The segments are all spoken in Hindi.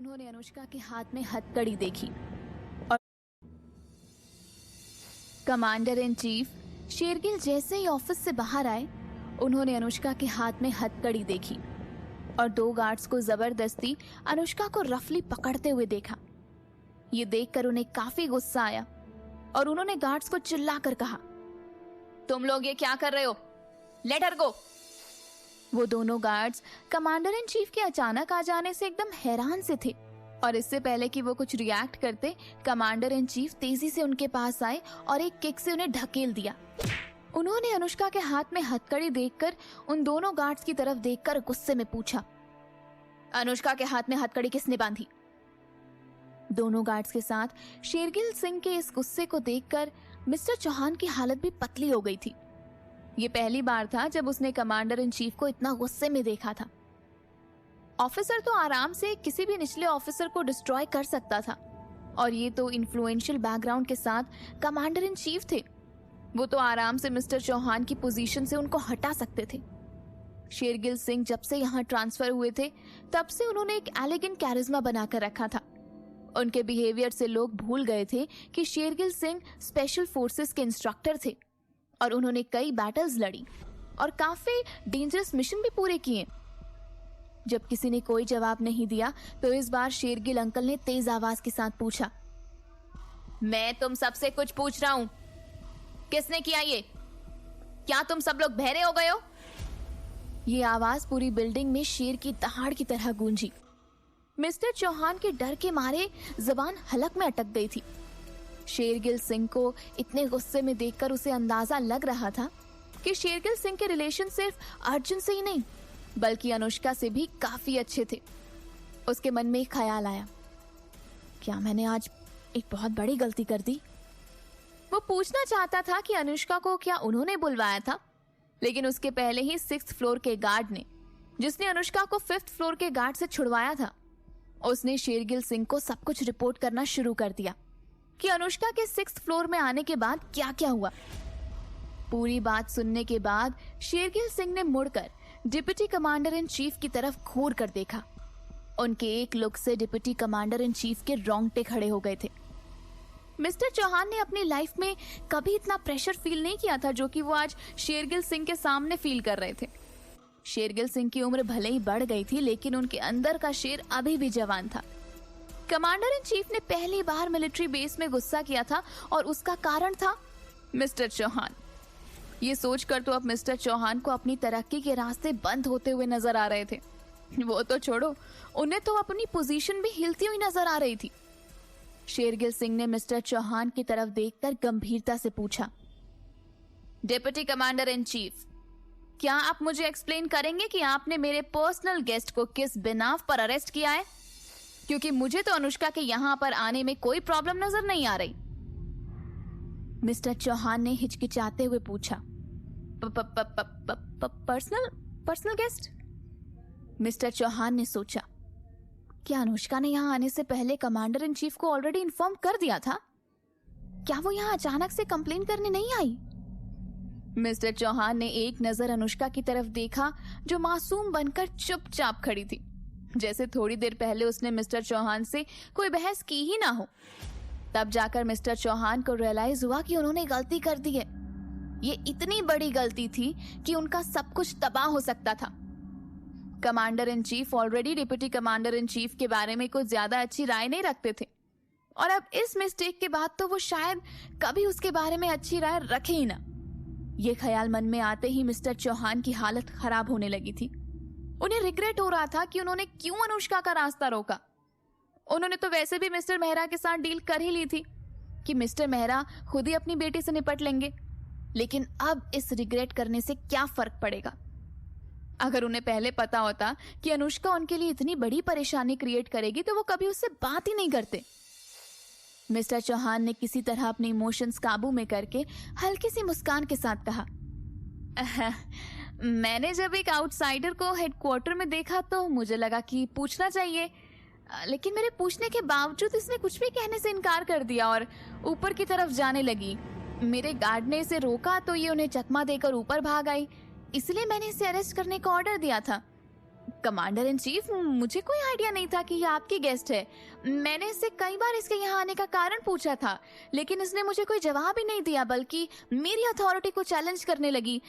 उन्होंने अनुष्का के हाथ में हथकड़ी देखी और कमांडर इन चीफ शेरगिल जैसे ही ऑफिस से बाहर आए, उन्होंने अनुष्का के हाथ में हथकड़ी देखी और 2 गार्ड्स को जबरदस्ती अनुष्का को रफली पकड़ते हुए देखा। ये देखकर उन्हें काफी गुस्सा आया और उन्होंने गार्ड्स को चिल्लाकर कहा, तुम लोग ये क्या कर रहे हो? लेट हर गो। वो दोनों गार्ड्स कमांडर इन चीफ के अचानक आ जाने से एकदम हैरान से थे और इससे पहले कि वो कुछ रिएक्ट करते, कमांडर इन चीफ तेजी से उनके पास आए और एक किक से उन्हें ढकेल दिया। उन्होंने अनुष्का के हाथ में हथकड़ी देखकर उन दोनों गार्ड्स की तरफ देखकर गुस्से में पूछा, अनुष्का के हाथ में हथकड़ी किसने बांधी? दोनों गार्ड्स के साथ शेरगिल सिंह के इस गुस्से को देखकर मिस्टर चौहान की हालत भी पतली हो गई थी। ये पहली बार था जब उसने कमांडर इन चीफ को इतना गुस्से में देखा था। ऑफिसर तो आराम से किसी भी निचले ऑफिसर को डिस्ट्रॉय कर सकता था और ये तो इन्फ्लुएंशियल बैकग्राउंड के साथ कमांडर इन चीफ थे। वो तो आराम से मिस्टर चौहान की पोजीशन से उनको हटा सकते थे। शेरगिल सिंह जब से यहाँ ट्रांसफर हुए थे तब से उन्होंने एक एलिगेंट कैरिज्मा बनाकर रखा था। उनके बिहेवियर से लोग भूल गए थे कि शेरगिल सिंह स्पेशल फोर्सेस के इंस्ट्रक्टर थे और उन्होंने कई बैटल्स लड़ी और काफी डेंजरस मिशन भी पूरे किए। जब किसी ने कोई जवाब नहीं दिया तो इस बार शेरगिल अंकल ने तेज आवाज के साथ पूछा, मैं तुम सबसे कुछ पूछ रहा हूं, किसने किया ये? क्या तुम सब लोग बहरे हो गए हो? ये आवाज पूरी बिल्डिंग में शेर की दहाड़ की तरह गूंजी। मिस्टर चौहान के डर के मारे जबान हलक में अटक गई थी। शेरगिल सिंह को इतने गुस्से में देखकर उसे अंदाजा लग रहा था कि शेरगिल सिंह के रिलेशन सिर्फ अर्जुन से ही नहीं बल्कि अनुष्का से भी काफी अच्छे थे। उसके मन में एक ख्याल आया, क्या मैंने आज एक बहुत बड़ी गलती कर दी? वो पूछना चाहता था कि अनुष्का को क्या उन्होंने बुलवाया था, लेकिन उसके पहले ही 6th फ्लोर के गार्ड ने, जिसने अनुष्का को 5th फ्लोर के गार्ड से छुड़वाया था, उसने शेरगिल सिंह को सब कुछ रिपोर्ट करना शुरू कर दिया कि अनुष्का के 6th फ्लोर में आने के बाद क्या क्या हुआ। पूरी बात सुनने के बाद शेरगिल सिंह ने मुड़कर डिप्टी कमांडर इन चीफ की तरफ घूर कर देखा। उनके एक लुक से डिप्टी कमांडर इन चीफ के रोंगटे खड़े हो गए थे। मिस्टर चौहान ने अपनी लाइफ में कभी इतना प्रेशर फील नहीं किया था जो कि वो आज शेरगिल सिंह के सामने फील कर रहे थे। शेरगिल सिंह की उम्र भले ही बढ़ गई थी लेकिन उनके अंदर का शेर अभी भी जवान था। कमांडर इन चीफ ने पहली बार मिलिट्री बेस में गुस्सा किया था और उसका कारण था मिस्टर चौहान। ये सोचकर तो अब मिस्टर चौहान को अपनी तरक्की के रास्ते बंद होते हुए नजर आ रहे थे। वो तो छोड़ो, उन्हें तो अपनी पोजीशन भी हिलती हुई नजर आ रही थी। शेरगिल सिंह ने मिस्टर चौहान की तरफ देखकर गंभीरता से पूछा, डिप्टी कमांडर इन चीफ, क्या आप मुझे एक्सप्लेन करेंगे कि आपने मेरे पर्सनल गेस्ट को किस बिनाव पर अरेस्ट किया है? क्योंकि मुझे तो अनुष्का के यहां पर आने में कोई प्रॉब्लम नजर नहीं आ रही। मिस्टर चौहान ने हिचकिचाते हुए पूछा, पर्सनल गेस्ट? मिस्टर चौहान ने सोचा, क्या अनुष्का ने यहां आने से पहले कमांडर इन चीफ को ऑलरेडी इन्फॉर्म कर दिया था? क्या वो यहां अचानक से कंप्लेन करने नहीं आई? मिस्टर चौहान ने एक नजर अनुष्का की तरफ देखा जो मासूम बनकर चुपचाप खड़ी थी, जैसे थोड़ी देर पहले उसने मिस्टर चौहान से कोई बहस की ही ना हो। तब जाकर मिस्टर चौहान को रियलाइज हुआ कि उन्होंने गलती कर दी है। ये इतनी बड़ी गलती थी कि उनका सब कुछ तबाह हो सकता था। Commander in chief already deputy commander in chief के बारे में कुछ ज्यादा अच्छी राय नहीं रखते थे और अब इस मिस्टेक के बाद तो वो शायद कभी उसके बारे में अच्छी राय रखे ही ना। ये ख्याल मन में आते ही मिस्टर चौहान की हालत खराब होने लगी थी। उन्हें रिग्रेट हो रहा था कि उन्होंने क्यों अनुष्का का रास्ता रोका। उन्होंने तो वैसे भी मिस्टर मेहरा के साथ डील कर ही ली थी कि मिस्टर मेहरा खुद ही अपनी बेटी से निपट लेंगे, लेकिन अब इस रिग्रेट करने से क्या फर्क पड़ेगा। अगर उन्हें पहले पता होता कि अनुष्का उनके लिए इतनी बड़ी परेशानी क्रिएट करेगी तो वो कभी उससे बात ही नहीं करते। मिस्टर चौहान ने किसी तरह अपने इमोशंस काबू में करके हल्की सी मुस्कान के साथ कहा, मैंने जब एक आउटसाइडर को हेडक्वार्टर में देखा तो मुझे लगा कि पूछना चाहिए, लेकिन मेरे पूछने के बावजूद इसने कुछ भी कहने से इनकार कर दिया और ऊपर की तरफ जाने लगी। मेरे गार्ड ने इसे रोका तो ये उन्हें चकमा देकर ऊपर भाग आई, इसलिए मैंने इसे अरेस्ट करने का ऑर्डर दिया था। कमांडर इन चीफ, मुझे कोई आइडिया नहीं था कि ये आपकी गेस्ट है। मैंने इससे कई बार इसके यहाँ आने का कारण पूछा था, लेकिन इसने मुझे कोई जवाब ही नहीं दिया, बल्कि मेरी अथॉरिटी को चैलेंज करने लगी।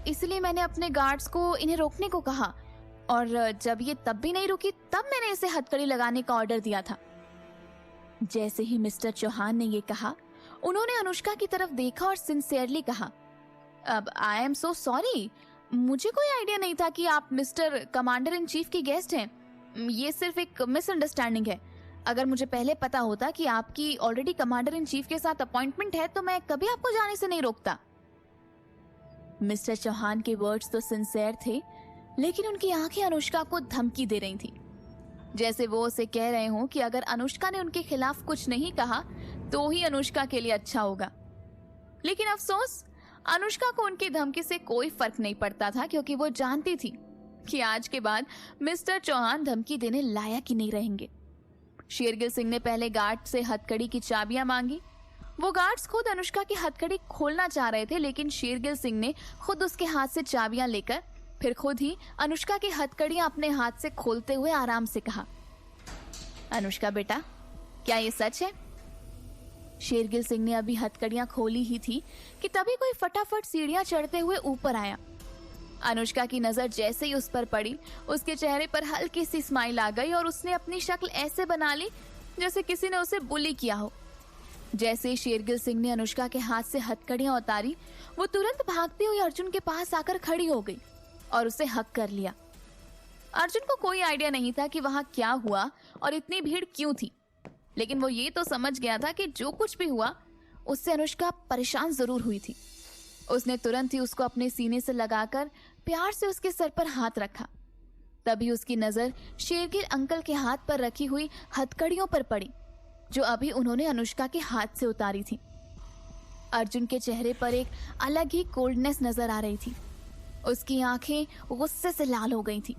इसलिए मैंने अपने गार्ड्स को इन्हें रोकने को कहा, और जब ये तब भी नहीं रुकी, तब मैंने इसे हथकड़ी लगाने का ऑर्डर दिया था। जैसे ही मिस्टर चौहान ने ये कहा, उन्होंने अनुष्का की तरफ देखा और सिंसियरली कहा, अब आई एम सो सॉरी, मुझे कोई आइडिया नहीं था कि आप मिस्टर कमांडर इन चीफ की गेस्ट हैं। ये सिर्फ एक मिसअंडरस्टैंडिंग है। अगर मुझे पहले पता होता कि आपकी ऑलरेडी कमांडर इन चीफ के साथ अपॉइंटमेंट है, तो मैं कभी आपको जाने से नहीं रोकता। मिस्टर चौहान के वर्ड्स तो सिंसियर थे, लेकिन उनकी आंखें अनुष्का को धमकी दे रही थी, जैसे वो उसे कह रहे हों कि अगर अनुष्का ने उनके खिलाफ कुछ नहीं कहा तो ही अनुष्का के लिए अच्छा होगा। लेकिन अफसोस, अनुष्का को उनकी धमकी से कोई फर्क नहीं पड़ता था, क्योंकि वो जानती थी कि आज के बाद मिस्टर चौहान धमकी देने लायक ही नहीं रहेंगे। शेरगिल सिंह ने पहले गार्ड से हथकड़ी की चाबियां मांगी। वो गार्ड्स खुद अनुष्का की हथकड़ी खोलना चाह रहे थे, लेकिन शेरगिल सिंह ने खुद उसके हाथ से चाबियां लेकर फिर खुद ही अनुष्का की हथकड़ियां अपने हाथ से खोलते हुए आराम से कहा, अनुष्का बेटा, क्या ये सच है? शेरगिल सिंह ने अभी हथकड़ियां खोली ही थी कि तभी कोई फटाफट सीढ़ियां चढ़ते हुए ऊपर आया। अनुष्का की नजर जैसे ही उस पर पड़ी, उसके चेहरे पर हल्की सी स्माइल आ गई और उसने अपनी शक्ल ऐसे बना ली जैसे किसी ने उसे बुली किया हो। जैसे ही शेरगिल सिंह ने अनुष्का के हाथ से हथकड़ियां उतारी, वो तुरंत भागती हुई अर्जुन के पास आकर खड़ी हो गई और उसे हक कर लिया। अर्जुन को कोई आइडिया नहीं था कि वहां क्या हुआ और इतनी भीड़ क्यों थी, लेकिन वो ये तो समझ गया था कि जो कुछ भी हुआ उससे अनुष्का परेशान जरूर हुई थी। उसने तुरंत ही उसको अपने सीने से लगाकर प्यार से उसके सर पर हाथ रखा। तभी उसकी नजर शेरगिल अंकल के हाथ पर रखी हुई हथकड़ियों पर पड़ी, जो अभी उन्होंने अनुष्का के हाथ से उतारी थी। अर्जुन के चेहरे पर एक अलग ही कोल्डनेस नजर आ रही थी। उसकी आंखें गुस्से से लाल हो गई थी।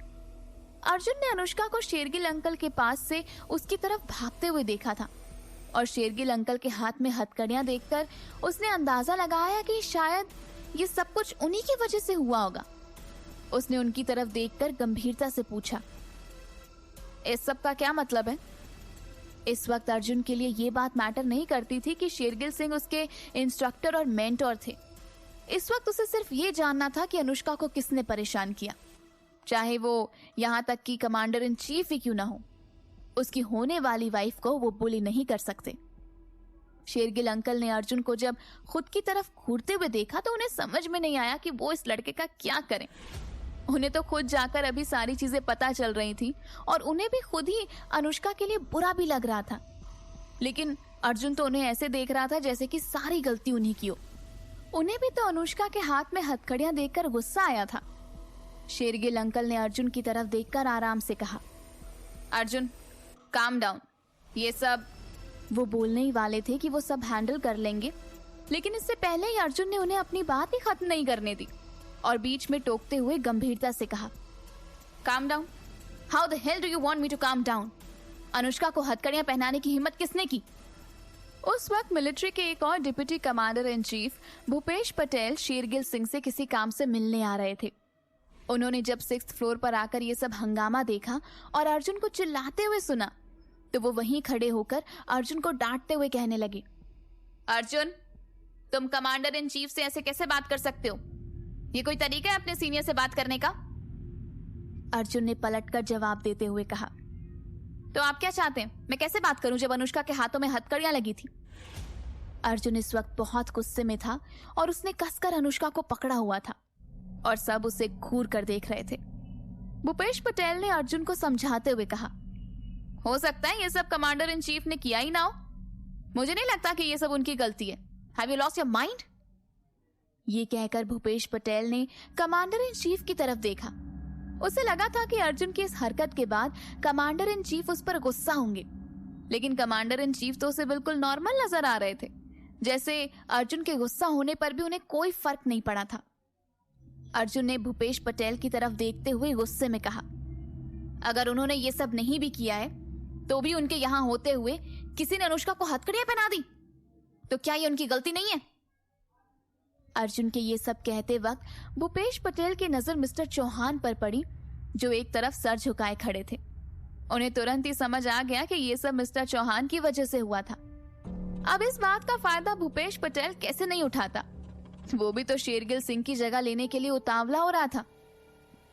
अर्जुन ने अनुष्का को शेरगिल अंकल के पास से उसकी तरफ भागते हुए देखा था, और शेरगिल अंकल के हाथ में हथकड़ियां देखकर उसने अंदाजा लगाया कि शायद ये सब कुछ उन्हीं की वजह से हुआ होगा। उसने उनकी तरफ देखकर गंभीरता से पूछा, इस सब का क्या मतलब है? इस वक्त अर्जुन के लिए ये बात मैटर नहीं करती थी कि शेरगिल सिंह उसके इंस्ट्रक्टर और मेंटोर थे। इस वक्त उसे सिर्फ ये जानना था कि अनुष्का को किसने परेशान किया, चाहे वो यहाँ तक कि कमांडर इन चीफ ही क्यों ना हो। उसकी होने वाली वाइफ को वो बुली नहीं कर सकते। शेरगिल अंकल ने अर्जुन को जब खुद की तरफ घूरते हुए देखा तो उन्हें समझ में नहीं आया कि वो इस लड़के का क्या करें। उन्हें तो खुद जाकर अभी सारी चीजें पता चल रही थी, और उन्हें भी खुद ही अनुष्का के लिए बुरा भी लग रहा था, लेकिन अर्जुन तो उन्हें ऐसे देख रहा था जैसे कि सारी गलती उन्हीं की हो। उन्हें भी तो अनुष्का के हाथ में हथकड़ियां देखकर गुस्सा आया था। शेरगिल अंकल ने अर्जुन की तरफ देखकर आराम से कहा, अर्जुन काम डाउन, ये सब। वो बोलने ही वाले थे कि वो सब हैंडल कर लेंगे, लेकिन इससे पहले ही अर्जुन ने उन्हें अपनी बात ही खत्म नहीं करने दी और बीच में टोकते हुए गंभीरता से कहा, calm down? How the hell do you want me to calm down? Anushka को हथकड़ियां पहनाने की हिम्मत किसने की? उस वक्त मिलिट्री के एक और deputy commander in chief Bhupesh Patel Shergill Singh से किसी काम से मिलने आ रहे थे। उन्होंने जब 6th फ्लोर पर आकर ये सब हंगामा देखा और अर्जुन को चिल्लाते हुए सुना, तो वो वहीं खड़े होकर अर्जुन को डांटते हुए कहने लगे, अर्जुन, तुम कमांडर इन चीफ से ऐसे कैसे बात कर सकते हो? ये कोई तरीका है अपने सीनियर से बात करने का? अर्जुन ने पलटकर जवाब देते हुए कहा, तो आप क्या चाहते हैं? मैं कैसे बात करूं जब अनुष्का के हाथों में हथकड़ियां लगी थी? अर्जुन इस वक्त बहुत गुस्से में था और उसने कसकर अनुष्का को पकड़ा हुआ था और सब उसे घूर कर देख रहे थे। भूपेश पटेल ने अर्जुन को समझाते हुए कहा, हो सकता है ये सब कमांडर इन चीफ ने किया ही ना हो। मुझे नहीं लगता कि ये सब उनकी गलती है। Have you lost your mind? ये कहकर भूपेश पटेल ने कमांडर इन चीफ की तरफ देखा। उसे लगा था कि अर्जुन की इस हरकत के बाद कमांडर इन चीफ उस पर गुस्सा होंगे, लेकिन कमांडर इन चीफ तो उसे बिल्कुल नॉर्मल नजर आ रहे थे, जैसे अर्जुन के गुस्सा होने पर भी उन्हें कोई फर्क नहीं पड़ा था। अर्जुन ने भूपेश पटेल की तरफ देखते हुए गुस्से में कहा, अगर उन्होंने ये सब नहीं भी किया है तो भी उनके यहाँ होते हुए किसी ने अनुष्का को हथकड़ियां पहना दी, तो क्या ये उनकी गलती नहीं है? अर्जुन के ये सब कहते वक्त भूपेश पटेल की नजर मिस्टर चौहान पर पड़ी, जो एक तरफ सर झुकाए खड़े थे। उन्हें तुरंत ही समझ आ गया कि ये सब मिस्टर चौहान की वजह से हुआ था। अब इस बात का फायदा भूपेश पटेल कैसे नहीं उठाता? वो भी तो शेरगिल सिंह की जगह लेने के लिए उतावला हो रहा था।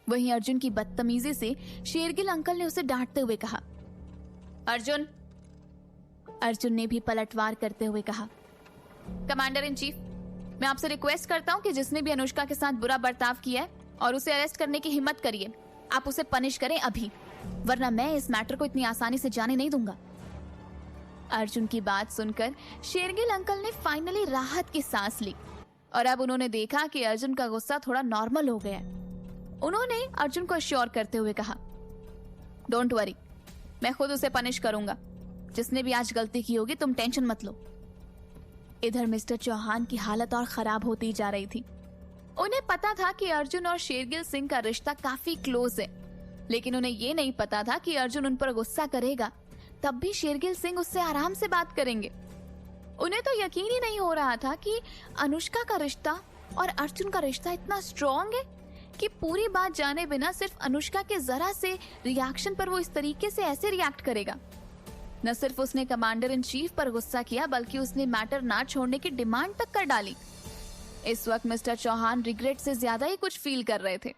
वहीं अर्जुन की बदतमीजी से शेरगिल अंकल ने उसे डांटते हुए कहा, अर्जुन। अर्जुन ने भी पलटवार करते हुए कहा, कमांडर इन चीफ, मैं आपसे रिक्वेस्ट करता हूँ कि जिसने भी अनुष्का के साथ बुरा बर्ताव किया है और उसे अरेस्ट करने की हिम्मत करिए, आप उसे पनिश करें अभी, वरना मैं इस मैटर को इतनी आसानी से जाने नहीं दूंगा। अर्जुन की बात सुनकर शेरगिल अंकल ने फाइनली राहत की सांस ली और अब उन्होंने देखा कि अर्जुन का गुस्सा थोड़ा नॉर्मल हो गया है। उन्होंने अर्जुन को अश्योर करते हुए कहा, डोंट वरी, मैं खुद उसे पनिश करूंगा। जिसने भी आज गलती की होगी, तुम टेंशन मत लो। इधर मिस्टर चौहान की हालत और खराब होती जा रही थी। उन्हें पता था कि अर्जुन और शेरगिल सिंह का रिश्ता काफी क्लोज है, लेकिन उन्हें ये नहीं पता था कि अर्जुन उन पर गुस्सा करेगा तब भी शेरगिल सिंह उससे आराम से बात करेंगे। उन्हें तो यकीन ही नहीं हो रहा था कि अनुष्का का रिश्ता और अर्जुन का रिश्ता इतना स्ट्रॉन्ग है कि पूरी बात जाने बिना सिर्फ अनुष्का के जरा से रिएक्शन पर वो इस तरीके से ऐसे रिएक्ट करेगा। न सिर्फ उसने कमांडर इन चीफ पर गुस्सा किया, बल्कि उसने मैटर ना छोड़ने की डिमांड तक कर डाली। इस वक्त मिस्टर चौहान रिग्रेट से ज्यादा ही कुछ फील कर रहे थे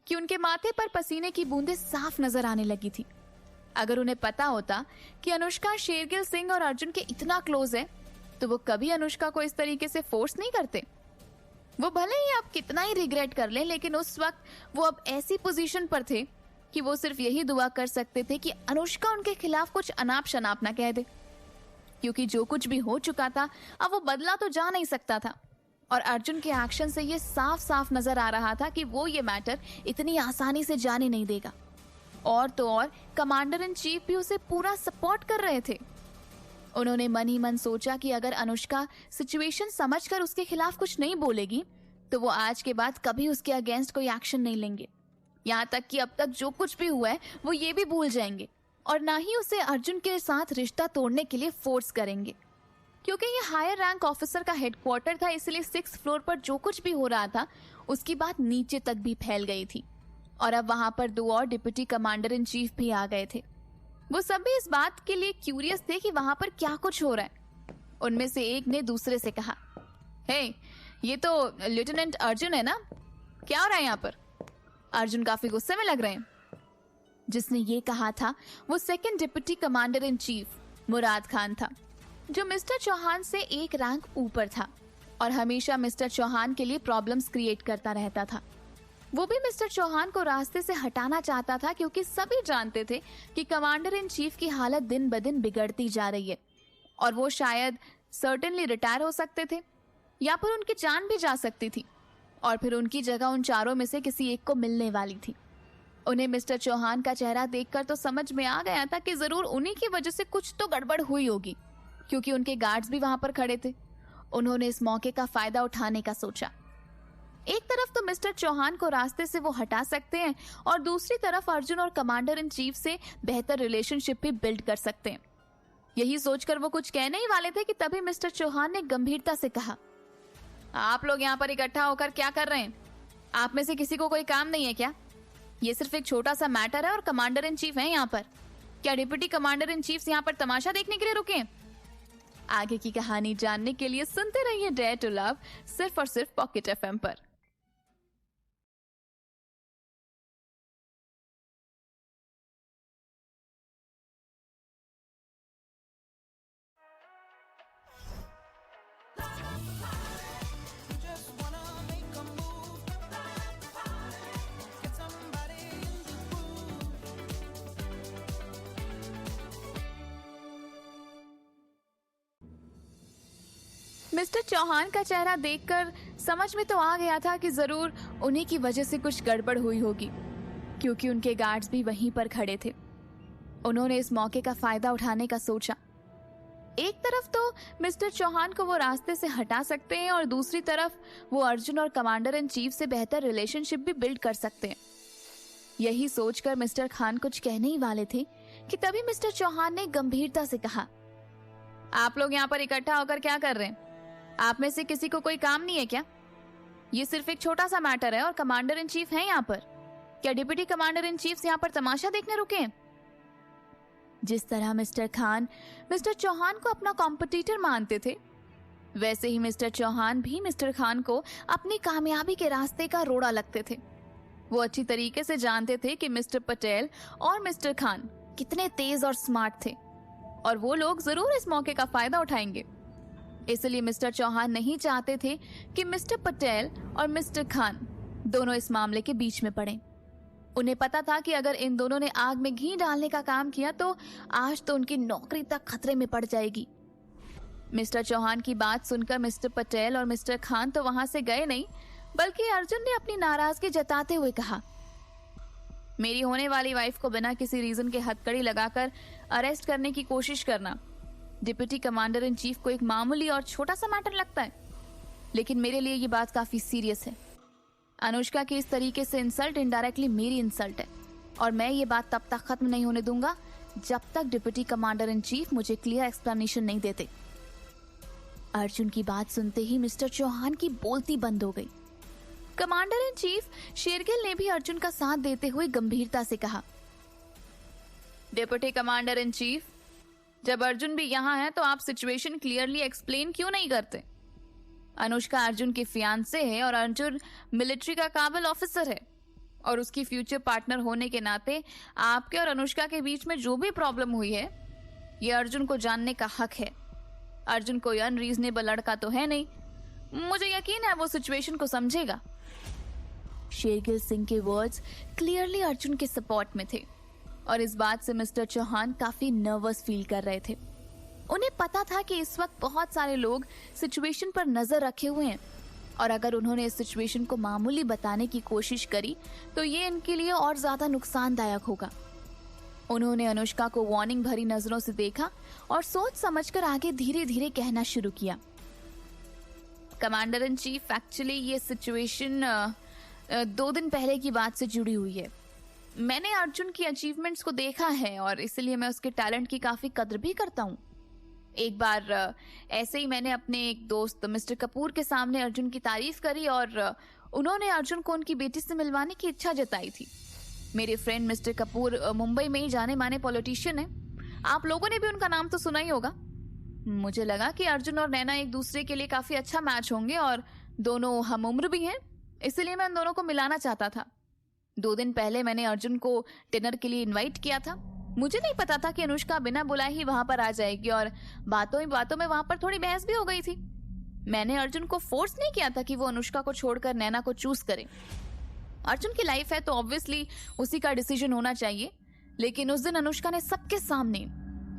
कि उनके माथे पर पसीने की बूंदें साफ नजर आने लगी थी। अगर उन्हें पता होता कि अनुष्का शेरगिल सिंह और अर्जुन के इतना क्लोज है, तो वो कभी अनुष्का को इस तरीके से फोर्स नहीं करते। वो भले ही अब कितना ही रिग्रेट कर लें, लेकिन उस वक्त वो अब ऐसी पोजीशन पर थे कि वो सिर्फ यही दुआ कर सकते थे कि अनुष्का उनके खिलाफ कुछ अनाप शनाप ना कह दे, क्योंकि जो कुछ भी हो चुका था अब वो बदला तो जा नहीं सकता था। और अर्जुन के एक्शन से ये साफ साफ नजर आ रहा था कि वो ये मैटर इतनी आसानी से जाने नहीं देगा। और तो और कमांडर इन चीफ भी उसे पूरा सपोर्ट कर रहे थे। उन्होंने मन ही मन सोचा कि अगर अनुष्का सिचुएशन समझकर उसके खिलाफ कुछ नहीं बोलेगी, तो वो आज के बाद कभी उसके अगेंस्ट कोई एक्शन नहीं लेंगे। यहाँ तक कि अब तक जो कुछ भी हुआ है वो ये भी भूल जाएंगे और ना ही उसे अर्जुन के साथ रिश्ता तोड़ने के लिए फोर्स करेंगे। क्योंकि ये हायर रैंक ऑफिसर का हेडक्वार्टर था, इसलिए 6th फ्लोर पर जो कुछ भी हो रहा था उसकी बात नीचे तक भी फैल गई थी। और अब वहां पर 2 और डिप्टी कमांडर इन चीफ भी आ गए थे। वो सभी इस बात के लिए क्यूरियस थे कि वहां पर क्या कुछ हो रहा है। उनमें से एक ने दूसरे से कहा, हे, ये तो लेफ्टिनेंट अर्जुन है ना? क्या हो रहा है यहाँ पर? अर्जुन काफी गुस्से में लग रहे हैं। जिसने ये कहा था वो 2nd deputy commander in chief Murad Khan था, जो मिस्टर चौहान से एक रैंक ऊपर था और हमेशा मिस्टर चौहान के लिए प्रॉब्लम्स क्रिएट करता रहता था। वो भी मिस्टर चौहान को रास्ते से हटाना चाहता था, क्योंकि सभी जानते थे कि कमांडर इन चीफ की हालत दिन ब दिन बिगड़ती जा रही है और वो शायद सर्टेनली रिटायर हो सकते थे या फिर उनकी जान भी जा सकती थी और फिर उनकी जगह उन चारों में से किसी एक को मिलने वाली थी। उन्हें मिस्टर चौहान का चेहरा देखकर तो समझ में आ गया था कि जरूर उन्हीं की वजह से कुछ तो गड़बड़ हुई होगी, क्योंकि उनके गार्ड्स भी वहां पर खड़े थे। उन्होंने इस मौके का फायदा उठाने का सोचा। एक तरफ तो मिस्टर चौहान को रास्ते से वो हटा सकते हैं और दूसरी तरफ अर्जुन और कमांडर इन चीफ से बेहतर रिलेशनशिप भी बिल्ड कर सकते हैं। यही सोचकर वो कुछ कहने ही वाले थे कि तभी मिस्टर चौहान ने गंभीरता से कहा, आप लोग यहाँ पर इकट्ठा होकर क्या कर रहे हैं? आप में से किसी को कोई काम नहीं है क्या? ये सिर्फ एक छोटा सा मैटर है और कमांडर इन चीफ है यहाँ पर। क्या डिप्टी कमांडर इन चीफ यहाँ पर तमाशा देखने के लिए रुके हैं? आगे की कहानी जानने के लिए सुनते रहिए डेयर टू लव, सिर्फ और सिर्फ पॉकेट एफएम पर। मिस्टर चौहान का चेहरा देखकर समझ में तो आ गया था कि जरूर उन्हीं की वजह से कुछ गड़बड़ हुई होगी, क्योंकि उनके गार्ड्स भी वहीं पर खड़े थे। उन्होंने इस मौके का फायदा उठाने का सोचा। एक तरफ तो मिस्टर चौहान को वो रास्ते से हटा सकते हैं और दूसरी तरफ वो अर्जुन और कमांडर इन चीफ से बेहतर रिलेशनशिप भी बिल्ड कर सकते हैं। यही सोचकर मिस्टर खान कुछ कहने ही वाले थे कि तभी मिस्टर चौहान ने गंभीरता से कहा, आप लोग यहाँ पर इकट्ठा होकर क्या कर रहे हैं? आप में से किसी को कोई काम नहीं है क्या? ये सिर्फ एक छोटा सा मैटर है और कमांडर इन चीफ है यहाँ पर। क्या डिप्टी कमांडर इन चीफ यहाँ पर तमाशा देखने रुके हैं? जिस तरह मिस्टर खान मिस्टर चौहान को अपना कॉम्पिटिटर मानते थे, वैसे ही मिस्टर चौहान भी मिस्टर खान को अपनी कामयाबी के रास्ते का रोड़ा लगते थे। वो अच्छी तरीके से जानते थे कि मिस्टर पटेल और मिस्टर खान कितने तेज और स्मार्ट थे और वो लोग जरूर इस मौके का फायदा उठाएंगे। इसलिए मिस्टर चौहान नहीं चाहते थे कि मिस्टर पटेल और मिस्टर खान दोनों इस मामले के बीच में पड़े। उन्हें पता था कि अगर इन दोनों ने आग में घी डालने का काम किया तो आज तो उनकी नौकरी तक खतरे में पड़ जाएगी। मिस्टर चौहान की बात सुनकर मिस्टर पटेल और मिस्टर खान तो वहां से गए नहीं, बल्कि अर्जुन ने अपनी नाराजगी जताते हुए कहा, मेरी होने वाली वाइफ को बिना किसी रीजन के हथकड़ी लगाकर अरेस्ट करने की कोशिश करना डिप्टी कमांडर इन चीफ को एक मामूली और छोटा सा मैटर लगता है, लेकिन मेरे लिए ये बात काफी सीरियस है। अनुष्का की इस तरीके से इंसल्ट इनडायरेक्टली मेरी इंसल्ट है और मैं ये बात तब तक खत्म नहीं होने दूंगा जब तक डिप्टी कमांडर इन चीफ मुझे क्लियर एक्सप्लेनेशन नहीं देते। अर्जुन की बात सुनते ही मिस्टर चौहान की बोलती बंद हो गई। कमांडर इन चीफ शेरगिल ने भी अर्जुन का साथ देते हुए गंभीरता से कहा, डिप्टी कमांडर इन चीफ, जब अर्जुन भी यहाँ है तो आप सिचुएशन क्लियरली एक्सप्लेन क्यों नहीं करते? अनुष्का अर्जुन की फियांसे है और अर्जुन मिलिट्री का काबिल ऑफिसर है और उसकी फ्यूचर पार्टनर होने के नाते आपके और अनुष्का के बीच में जो भी प्रॉब्लम हुई है ये अर्जुन को जानने का हक है। अर्जुन कोई अनरीजनेबल लड़का तो है नहीं, मुझे यकीन है वो सिचुएशन को समझेगा। शेरगिल सिंह के वर्ड्स क्लियरली अर्जुन के सपोर्ट में थे और इस बात से मिस्टर चौहान काफी नर्वस फील कर रहे थे। उन्हें पता था कि इस वक्त बहुत सारे लोग सिचुएशन पर नजर रखे हुए हैं और अगर उन्होंने इस सिचुएशन को मामूली बताने की कोशिश करी तो ये इनके लिए और ज्यादा नुकसानदायक होगा। उन्होंने अनुष्का को वार्निंग भरी नजरों से देखा और सोच समझकर आगे धीरे धीरे कहना शुरू किया, कमांडर इन चीफ, एक्चुअली ये सिचुएशन 2 दिन पहले की बात से जुड़ी हुई है। मैंने अर्जुन की अचीवमेंट्स को देखा है और इसलिए मैं उसके टैलेंट की काफी कद्र भी करता हूँ। एक बार ऐसे ही मैंने अपने एक दोस्त मिस्टर कपूर के सामने अर्जुन की तारीफ करी और उन्होंने अर्जुन को उनकी बेटी से मिलवाने की इच्छा जताई थी। मेरे फ्रेंड मिस्टर कपूर मुंबई में ही जाने माने पॉलिटिशियन है, आप लोगों ने भी उनका नाम तो सुना ही होगा। मुझे लगा कि अर्जुन और नैना एक दूसरे के लिए काफी अच्छा मैच होंगे और दोनों हम उम्र भी हैं, इसलिए मैं उन दोनों को मिलाना चाहता था। 2 दिन पहले मैंने अर्जुन को डिनर के लिए इनवाइट किया था। मुझे नहीं पता था कि अनुष्का बिना बुलाए ही वहां पर आ जाएगी और बातों ही बातों में वहां पर थोड़ी बहस भी हो गई थी। मैंने अर्जुन को फोर्स नहीं किया था कि वो अनुष्का को छोड़कर नैना को चूज करे। अर्जुन की लाइफ है तो ऑब्वियसली उसी का डिसीजन होना चाहिए, लेकिन उस दिन अनुष्का ने सबके सामने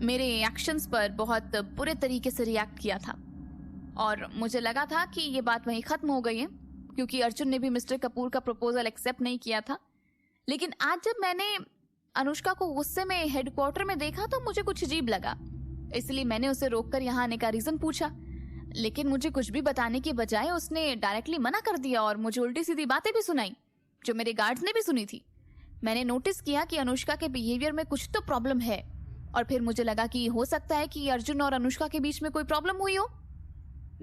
मेरे एक्शंस पर बहुत बुरे तरीके से रिएक्ट किया था और मुझे लगा था कि ये बात वहीं खत्म हो गई है क्योंकि अर्जुन ने भी मिस्टर कपूर का प्रपोजल एक्सेप्ट नहीं किया था। लेकिन आज जब मैंने अनुष्का को गुस्से में हेडक्वार्टर में देखा तो मुझे कुछ अजीब लगा, इसलिए मैंने उसे रोककर यहाँ आने का रीजन पूछा, लेकिन मुझे कुछ भी बताने के बजाय उसने डायरेक्टली मना कर दिया और मुझे उल्टी सीधी बातें भी सुनाई जो मेरे गार्ड्स ने भी सुनी थी। मैंने नोटिस किया कि अनुष्का के बिहेवियर में कुछ तो प्रॉब्लम है और फिर मुझे लगा कि हो सकता है कि अर्जुन और अनुष्का के बीच में कोई प्रॉब्लम हुई हो।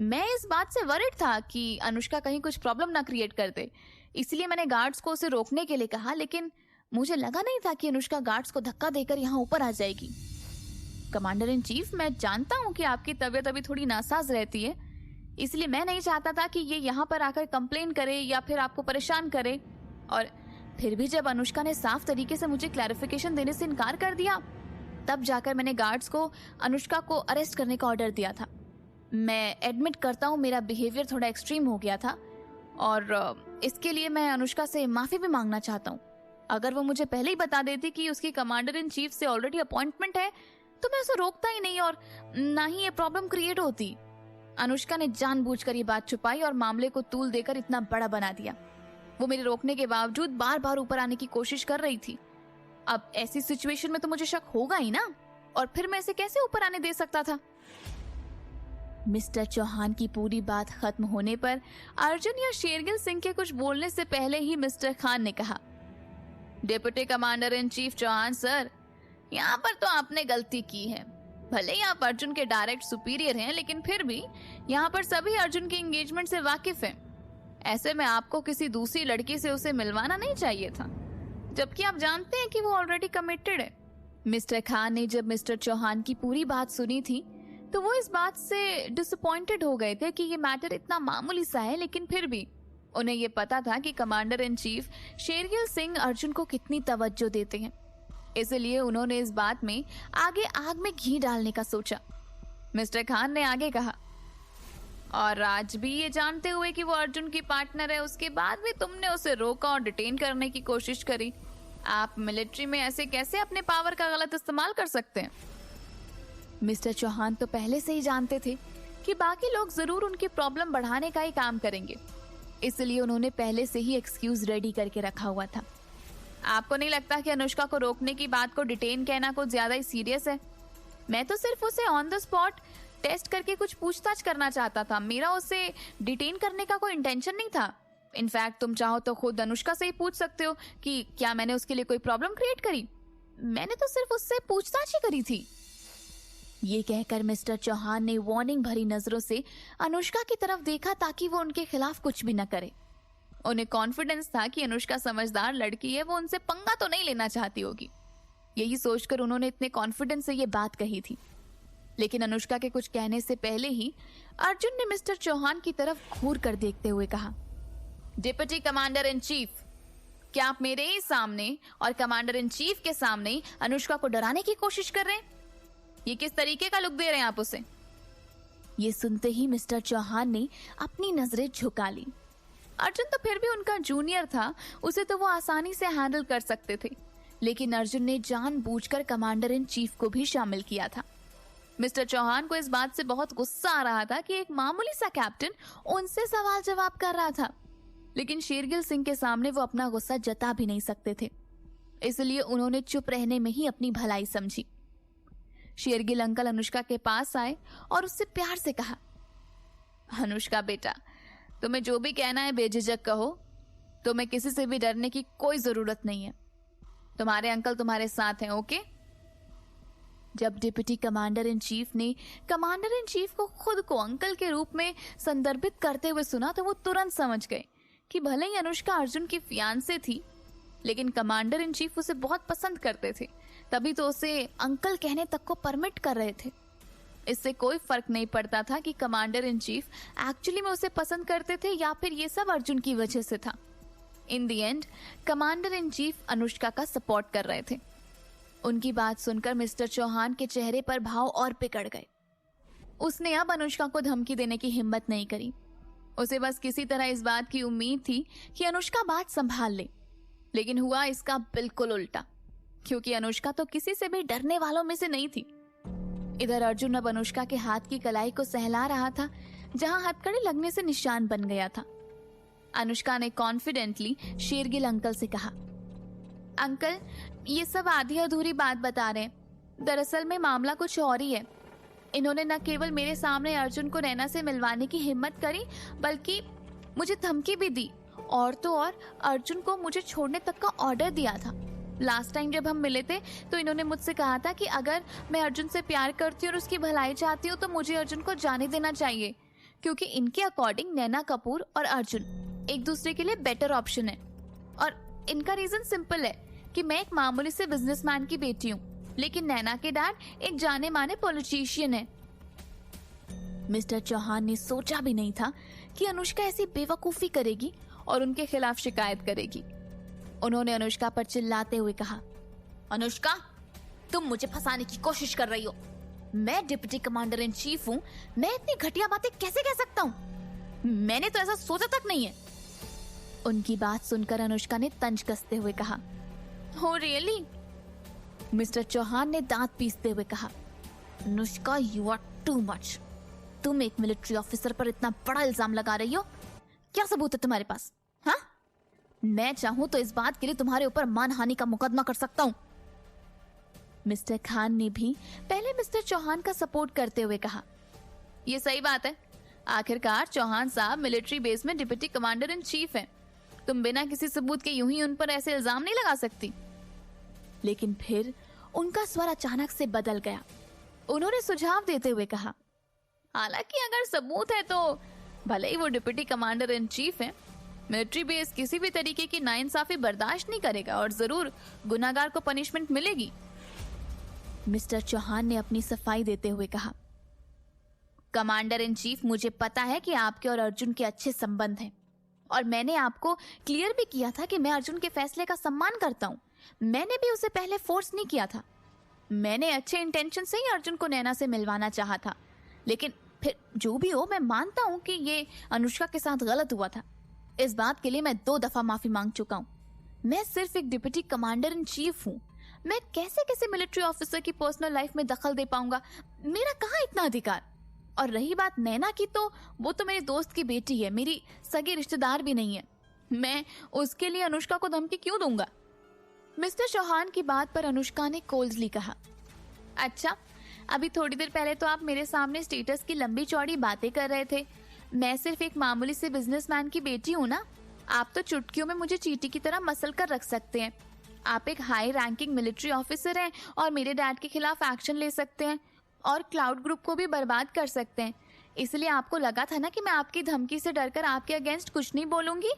मैं इस बात से वरिड था कि अनुष्का कहीं कुछ प्रॉब्लम ना क्रिएट कर दे, इसलिए मैंने गार्ड्स को उसे रोकने के लिए कहा, लेकिन मुझे लगा नहीं था कि अनुष्का गार्ड्स को धक्का देकर यहाँ ऊपर आ जाएगी। कमांडर इन चीफ, मैं जानता हूँ कि आपकी तबीयत अभी थोड़ी नासाज रहती है, इसलिए मैं नहीं चाहता था कि ये यहाँ पर आकर कंप्लेन करे या फिर आपको परेशान करे। और फिर भी जब अनुष्का ने साफ तरीके से मुझे क्लैरिफिकेशन देने से इनकार कर दिया, तब जाकर मैंने गार्ड्स को अनुष्का को अरेस्ट करने का ऑर्डर दिया था। मैं एडमिट करता हूँ मेरा बिहेवियर थोड़ा एक्सट्रीम हो गया था और इसके लिए मैं अनुष्का से माफी भी मांगना चाहता हूँ। अगर वो मुझे पहले ही बता देती कि उसकी कमांडर इन चीफ से ऑलरेडी अपॉइंटमेंट है तो मैं उसे रोकता ही नहीं और ना ही ये प्रॉब्लम क्रिएट होती। अनुष्का ने जानबूझकर ये बात छुपाई और मामले को तूल देकर इतना बड़ा बना दिया। वो मेरे रोकने के बावजूद बार बार ऊपर आने की कोशिश कर रही थी। अब ऐसी सिचुएशन में तो मुझे शक होगा ही ना, और फिर मैं इसे कैसे ऊपर आने दे सकता था। मिस्टर चौहान की पूरी बात खत्म होने पर अर्जुन या शेरगिल सिंह के कुछ बोलने से पहले ही मिस्टर खान ने कहा, deputy commander in chief Chauhan sir, यहाँ पर तो आपने गलती की है। भले ही आप अर्जुन के डायरेक्ट सुपीरियर हैं, लेकिन फिर भी यहाँ पर सभी अर्जुन के एंगेजमेंट से वाकिफ हैं। ऐसे में आपको किसी दूसरी लड़की से उसे मिलवाना नहीं चाहिए था। जबकि आप जानते हैं कि वो ऑलरेडी कमिटेड है। मिस्टर खान ने जब मिस्टर चौहान की पूरी बात सुनी थी तो वो इस बात से डिसअपॉइंटेड हो गए थे कि ये मैटर इतना मामूली सा है, लेकिन फिर भी उन्हें ये पता था कि commander in chief Shergill Singh Arjun को कितनी तवज्जो देते हैं, इसलिए उन्होंने इस बात में आगे आग में घी डालने का सोचा। मिस्टर खान ने आगे कहा, और आज भी ये जानते हुए कि वो अर्जुन की पार्टनर है, उसके बाद भी तुमने उसे रोका और डिटेन करने की कोशिश करी। आप मिलिट्री में ऐसे कैसे अपने पावर का गलत इस्तेमाल कर सकते हैं? मिस्टर चौहान तो पहले से ही जानते थे कि बाकी लोग जरूर उनकी प्रॉब्लम बढ़ाने का ही काम करेंगे, इसलिए उन्होंने पहले से ही एक्सक्यूज रेडी करके रखा हुआ था। आपको नहीं लगता कि अनुष्का को रोकने की बात को डिटेन कहना कुछ ज्यादा ही सीरियस है? मैं तो सिर्फ उसे ऑन द स्पॉट टेस्ट करके कुछ पूछताछ करना चाहता था, मेरा उसे डिटेन करने का कोई इंटेंशन नहीं था। इनफैक्ट तुम चाहो तो खुद अनुष्का से ही पूछ सकते हो कि क्या मैंने उसके लिए कोई प्रॉब्लम क्रिएट करी। मैंने तो सिर्फ उससे पूछताछ ही करी थी। ये कहकर मिस्टर चौहान ने वार्निंग भरी नजरों से अनुष्का की तरफ देखा ताकि वो उनके खिलाफ कुछ भी न करे। उन्हें कॉन्फिडेंस था कि अनुष्का समझदार लड़की है, वो उनसे पंगा तो नहीं लेना चाहती होगी। यही सोचकर उन्होंने इतने कॉन्फिडेंस से ये बात कही थी। लेकिन अनुष्का के कुछ कहने से पहले ही अर्जुन ने मिस्टर चौहान की तरफ घूर कर देखते हुए कहा, डिप्टी कमांडर इन चीफ, क्या आप मेरे ही सामने और कमांडर इन चीफ के सामने अनुष्का को डराने की कोशिश कर रहे हैं? ये किस तरीके का लुक दे रहे हैं आप उसे? ये सुनते ही मिस्टर चौहान ने अपनी नजरें झुका ली। अर्जुन तो फिर भी उनका जूनियर था, उसे तो वो आसानी से हैंडल कर सकते थे, लेकिन अर्जुन ने जानबूझकर कमांडर इन चीफ को भी शामिल किया था। मिस्टर चौहान को इस बात से बहुत गुस्सा आ रहा था कि एक मामूली सा कैप्टन उनसे सवाल जवाब कर रहा था, लेकिन शेरगिल सिंह के सामने वो अपना गुस्सा जता भी नहीं सकते थे, इसलिए उन्होंने चुप रहने में ही अपनी भलाई समझी। शेरगिल अंकल अनुष्का के पास आए और उससे प्यार से कहा, अनुष्का बेटा, तुम्हें जो भी कहना है बेझिझक कहो, तुम्हें किसी से भी डरने की कोई जरूरत नहीं है, तुम्हारे अंकल तुम्हारे साथ हैं, ओके? जब डिप्टी कमांडर इन चीफ ने कमांडर इन चीफ को खुद को अंकल के रूप में संदर्भित करते हुए सुना तो वो तुरंत समझ गए कि भले ही अनुष्का अर्जुन की फियांसे थी, लेकिन कमांडर इन चीफ उसे बहुत पसंद करते थे, तभी तो उसे अंकल कहने तक को परमिट कर रहे थे। इससे कोई फर्क नहीं पड़ता था कि कमांडर इन चीफ एक्चुअली में उसे पसंद करते थे या फिर ये सब अर्जुन की वजह से था। In the end commander in chief Anushka का सपोर्ट कर रहे थे। उनकी बात सुनकर मिस्टर चौहान के चेहरे पर भाव और पिघल गए। उसने अब अनुष्का को धमकी देने की हिम्मत नहीं करी। उसे बस किसी तरह इस बात की उम्मीद थी कि अनुष्का बात संभाल ले, लेकिन हुआ इसका बिल्कुल उल्टा, क्योंकि अनुष्का तो किसी से भी डरने वालों में से नहीं थी। इधर अर्जुन अब अनुष्का के हाथ की कलाई को सहला रहा था, जहां हथकड़ी लगने से निशान बन गया था। अनुष्का ने कॉन्फिडेंटली शेरगिल अंकल से कहा, अंकल, ये सब आधी अधूरी बात बता रहे हैं, दरअसल में मामला कुछ और ही है। इन्होंने न केवल मेरे सामने अर्जुन को नैना से मिलवाने की हिम्मत करी, बल्कि मुझे धमकी भी दी, और तो और अर्जुन को मुझे छोड़ने तक का ऑर्डर दिया था। लास्ट टाइम जब हम मिले थे तो इन्होंने मुझसे कहा था कि अगर मैं अर्जुन से प्यार करती हूँ और उसकी भलाई चाहती हूँ तो मुझे अर्जुन को जाने देना चाहिए, क्योंकि इनके अकॉर्डिंग नैना कपूर और अर्जुन एक दूसरे के लिए बेटर ऑप्शन है। और इनका रीजन सिंपल है कि मैं एक मामूली से बिजनेसमैन की बेटी हूँ, लेकिन नैना के डैड एक जाने माने पॉलिटिशियन है। मिस्टर चौहान ने सोचा भी नहीं था कि अनुष्का ऐसी बेवकूफी करेगी और उनके खिलाफ शिकायत करेगी। उन्होंने अनुष्का पर चिल्लाते हुए कहा, अनुष्का, तुम मुझे फंसाने की कोशिश कर रही हो। मैं डिप्टी कमांडर इन चीफ हूँ, मैं इतनी घटिया बातें कैसे कह सकता हूँ? मैंने तो ऐसा सोचा तक नहीं है। उनकी बात सुनकर अनुष्का ने तंज कसते हुए कहा, हो रियली? मिस्टर चौहान ने दांत पीसते हुए कहा, Anushka, you are too much. तुम एक मिलिट्री ऑफिसर पर इतना बड़ा इल्जाम लगा रही हो, क्या सबूत है तुम्हारे पास? हाँ, मैं चाहूं तो इस बात के लिए तुम्हारे ऊपर मानहानि का मुकदमा कर सकता हूं। मिस्टर खान ने भी पहले मिस्टर चौहान का सपोर्ट करते हुए कहा, यह सही बात है, आखिरकार चौहान साहब मिलिट्री बेस में डिप्टी कमांडर इन चीफ हैं। तुम बिना किसी सबूत के यूं ही उन पर ऐसे इल्जाम नहीं लगा सकती। लेकिन फिर उनका स्वर अचानक से बदल गया। उन्होंने सुझाव देते हुए कहा, हालांकि अगर सबूत है तो भले ही वो डिप्टी कमांडर इन चीफ हैं, मिलिट्री बेस किसी भी तरीके की नाइंसाफी बर्दाश्त नहीं करेगा और जरूर गुनाहगार को पनिशमेंट मिलेगी। मिस्टर चौहान ने अपनी सफाई देते हुए कहा, कमांडर इन चीफ, मुझे पता है कि आपके और अर्जुन के अच्छे संबंध हैं और मैंने आपको क्लियर भी किया था कि मैं अर्जुन के फैसले का सम्मान करता हूँ। मैंने भी उसे पहले फोर्स नहीं किया था। मैंने अच्छे इंटेंशन से ही अर्जुन को नैना से मिलवाना चाहा था, लेकिन फिर जो भी हो, मैं मानता हूँ कि ये अनुष्का के साथ गलत हुआ था। इस बात के लिए मैं 2 दफा माफी मांग चुका हूँ। मैं सिर्फ एक डिप्टी कमांडर इन चीफ हूँ। मैं कैसे किसी मिलिट्री ऑफिसर की पर्सनल लाइफ में दखल दे पाऊंगा? मेरा कहाँ इतना अधिकार? और रही बात नैना की, तो वो तो मेरे दोस्त की बेटी है, मेरी सगी रिश्तेदार भी नहीं है। मैं उसके लिए अनुष्का को धमकी क्यों दूंगा? मिस्टर चौहान की बात पर अनुष्का ने कोल्डली कहा, अच्छा, अभी थोड़ी देर पहले तो आप मेरे सामने स्टेटस की लंबी चौड़ी बातें कर रहे थे। मैं सिर्फ एक मामूली से बिजनेसमैन की बेटी हूँ ना। आप तो चुटकियों में मुझे चींटी की तरह मसल कर रख सकते हैं। आप एक हाई रैंकिंग मिलिट्री ऑफिसर हैं और मेरे डैड के खिलाफ एक्शन ले सकते हैं और क्लाउड ग्रुप को भी बर्बाद कर सकते हैं। इसलिए आपको लगा था ना कि मैं आपकी धमकी से डरकर आपके अगेंस्ट कुछ नहीं बोलूंगी।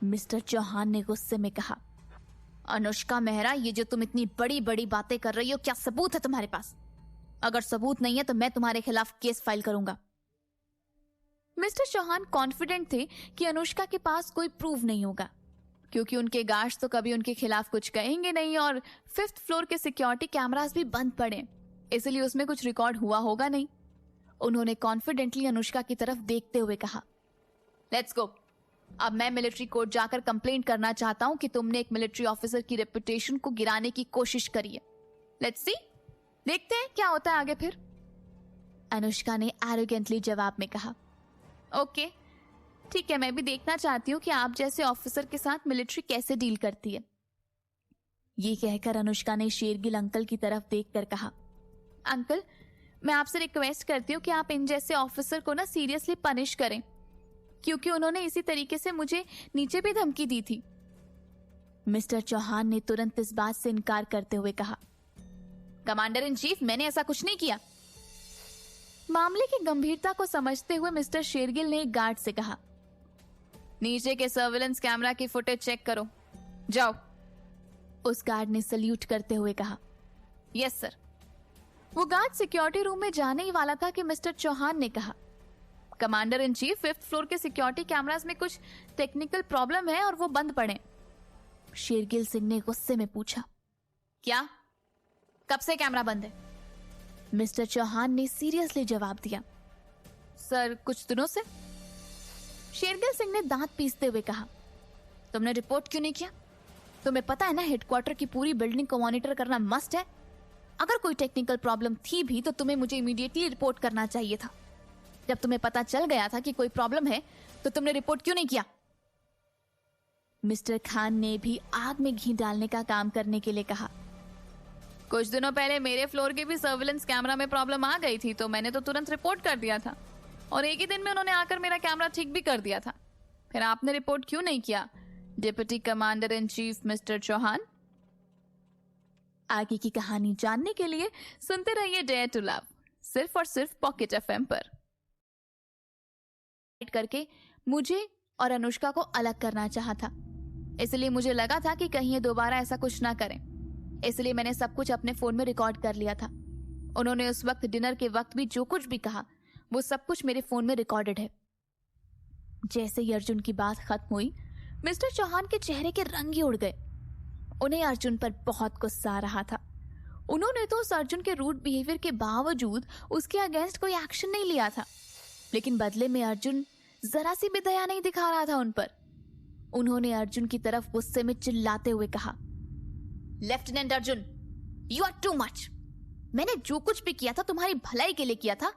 मिस्टर चौहान ने गुस्से में कहा, अनुष्का मेहरा, ये जो तुम इतनी बड़ी बड़ी बातें कर रही हो, क्या सबूत है तुम्हारे पास? अगर सबूत नहीं है तो मैं तुम्हारे खिलाफ केस फाइल करूंगा। मिस्टर चौहान कॉन्फिडेंट थे कि अनुष्का के पास कोई प्रूफ नहीं होगा, क्योंकि उनके गार्ड्स तो कभी उनके खिलाफ कुछ कहेंगे नहीं और 5th फ्लोर के सिक्योरिटी कैमरास भी बंद पड़े, इसलिए उसमें कुछ रिकॉर्ड हुआ होगा नहीं। उन्होंने कॉन्फिडेंटली अनुष्का की तरफ देखते हुए कहा, लेट्स गो। अब मैं मिलिट्री कोर्ट जाकर कंप्लेंट करना चाहता हूं कि तुमने एक मिलिट्री ऑफिसर की रेपुटेशन को गिराने की कोशिश करी है। लेट्स सी, देखते हैं क्या होता है आगे फिर। अनुष्का ने एरोगेंटली जवाब में कहा, ओके ठीक है, मैं भी देखना चाहती हूँ कि आप जैसे ऑफिसर के साथ मिलिट्री कैसे डील करती है। ये कहकर अनुष्का ने शेरगिल अंकल की तरफ देखकर कहा, अंकल, मैं आपसे रिक्वेस्ट करती हूँ कि आप इन जैसे ऑफिसर को ना सीरियसली पनिश करें, क्योंकि उन्होंने इसी तरीके से मुझे नीचे भी धमकी दी थी। मिस्टर चौहान ने तुरंत इस बात से इनकार करते हुए कहा, कमांडर इन चीफ, मैंने ऐसा कुछ नहीं किया। मामले की गंभीरता को समझते हुए मिस्टर शेरगिल ने एक गार्ड से कहा, नीचे के सर्विलेंस कैमरा की फुटेज चेक करो, जाओ। उस गार्ड ने सल्यूट करते हुए कहा, यस सर। वो गार्ड सिक्योरिटी रूम में जाने ही वाला था कि मिस्टर चौहान ने कहा, commander in chief, 5th floor के सिक्योरिटी कैमरास में कुछ टेक्निकल प्रॉब्लम है और वो बंद पड़े। शेरगिल सिंह ने गुस्से में पूछा, क्या? कब से कैमरा बंद है? मिस्टर चौहान ने सीरियसली जवाब दिया, सर कुछ दिनों से। शेरगिल सिंह ने दांत पीसते हुए कहा, तुमने रिपोर्ट क्यों नहीं किया? तुम्हें पता है ना, हेडक्वार्टर की पूरी बिल्डिंग को मॉनिटर करना मस्ट है। अगर कोई टेक्निकल प्रॉब्लम थी भी तो तुम्हें मुझे इमीडिएटली रिपोर्ट करना चाहिए था। जब तुम्हें पता चल गया था कि कोई प्रॉब्लम है तो तुमने रिपोर्ट क्यों नहीं किया? मिस्टर खान ने भी आग में घी डालने का काम करने के लिए कहा, कुछ दिनों पहले मेरे फ्लोर के भी सर्विलेंस कैमरा में प्रॉब्लम आ गई थी, तो मैंने तो तुरंत रिपोर्ट कर दिया था और एक ही दिन में उन्होंने आकर मेरा कैमरा ठीक भी कर दिया था। फिर आपने रिपोर्ट क्यों नहीं किया, deputy commander in chief mister Chauhan? आगे की कहानी जानने के लिए सुनते रहिए डेयर टू लव, सिर्फ और सिर्फ पॉकेट एफएम पर। करके मुझे और अनुष्का को अलग करना चाहा था, इसलिए मुझे लगा था कि कहीं ये दोबारा ऐसा कुछ ना करें, इसलिए मैंने सब कुछ अपने फोन में रिकॉर्ड कर लिया था। उन्होंने उस वक्त डिनर के वक्त भी जो कुछ भी कहा वो सब कुछ मेरे फोन में रिकॉर्डेड है। जैसे ही अर्जुन की बात खत्म हुई, मिस्टर चौहान के चेहरे के रंग ही उड़ गए। उन्हें अर्जुन पर बहुत गुस्सा आ रहा था। उन्होंने तो उस अर्जुन के रूड बिहेवियर के बावजूद उसके अगेंस्ट कोई एक्शन नहीं लिया था, लेकिन बदले में अर्जुन जरा सी भी दया नहीं दिखा रहा था उन पर। उन्होंने अर्जुन की तरफ गुस्से में चिल्लाते हुए कहा, lieutenant Arjun, you are too much. मैंने जो कुछ भी किया था तुम्हारी भलाई के लिए किया था,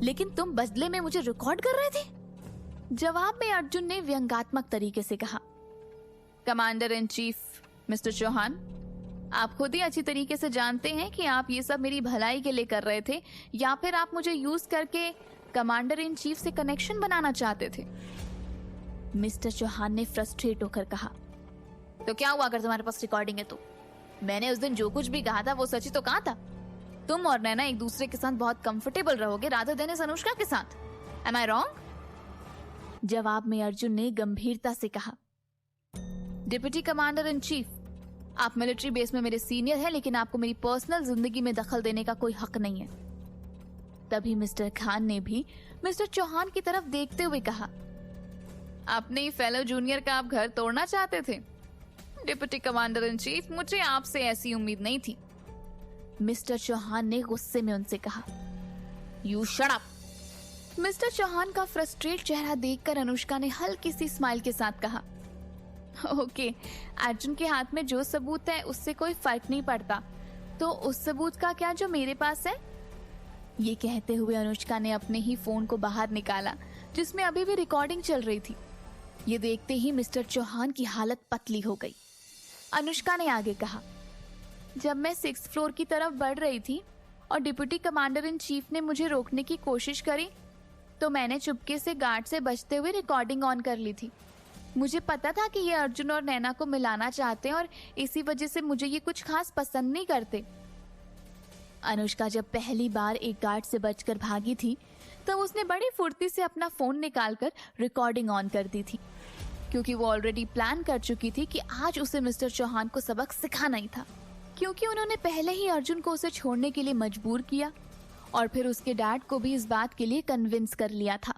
लेकिन तुम बदले में मुझे रिकॉर्ड कर रहे थे। जवाब में अर्जुन ने व्यंग्यात्मक तरीके से कहा, commander in chief mister Chauhan, आप खुद ही अच्छी तरीके से जानते हैं कि आप ये सब मेरी भलाई के लिए कर रहे थे या फिर आप मुझे यूज करके कमांडर इन चीफ से कनेक्शन बनाना चाहते थे। मिस्टर चौहान ने फ्रस्ट्रेट होकर कहा, तो क्या हुआ अगर तुम्हारे पास रिकॉर्डिंग है तो? मैंने उस दिन जो कुछ भी कहा था वो सच ही तो कहा था। तुम और नैना एक दूसरे के साथ बहुत कंफर्टेबल रहोगे रादर देन इस अनुष्का के साथ। Am I wrong? जवाब में अर्जुन ने गंभीरता से कहा, डिप्टी कमांडर इन चीफ, आप मिलिट्री बेस में मेरे सीनियर हैं, लेकिन आपको मेरी पर्सनल जिंदगी में दखल देने का कोई हक नहीं है। तभी मिस्टर खान ने भी मिस्टर चौहान की तरफ देखते हुए कहा, अपने फेलो जूनियर का आप घर तोड़ना चाहते थे? डिप्टी कमांडर इन चीफ, मुझे आपसे ऐसी उम्मीद नहीं थी। मिस्टर चौहान ने गुस्से में उनसे कहा, you shut up. Mister Chauhan का फ्रस्ट्रेट चेहरा देखकर अनुष्का ने हल्की सी स्माइल के साथ कहा, ओके, अर्जुन के हाथ में जो सबूत है उससे कोई फर्क नहीं पड़ता, तो उस सबूत का क्या जो मेरे पास है? ये कहते हुए अनुष्का ने अपने ही फोन को बाहर निकाला जिसमें अभी भी रिकॉर्डिंग चल रही थी। ये देखते ही मिस्टर चौहान की हालत पतली हो गई। अनुष्का ने आगे कहा, जब मैं 6th फ्लोर की तरफ बढ़ रही थी और डिप्टी कमांडर इन चीफ ने मुझे रोकने की कोशिश करी, तो मैंने चुपके से गार्ड से बचते हुए रिकॉर्डिंग ऑन कर ली थी। मुझे पता था कि ये अर्जुन और नैना को मिलाना चाहते हैं और इसी वजह से मुझे ये कुछ खास पसंद नहीं करते। अनुष्का जब पहली बार एक गार्ड से बचकर भागी थी, तब उसने बड़ी फुर्ती से अपना फोन निकालकर रिकॉर्डिंग ऑन कर दी थी, क्योंकि वो ऑलरेडी प्लान कर चुकी थी कि आज उसे मिस्टर चौहान को सबक सिखाना ही था, क्योंकि उन्होंने पहले ही अर्जुन को उसे छोड़ने के लिए मजबूर किया और फिर उसके डैड को भी इस बात के लिए कन्विंस कर लिया था।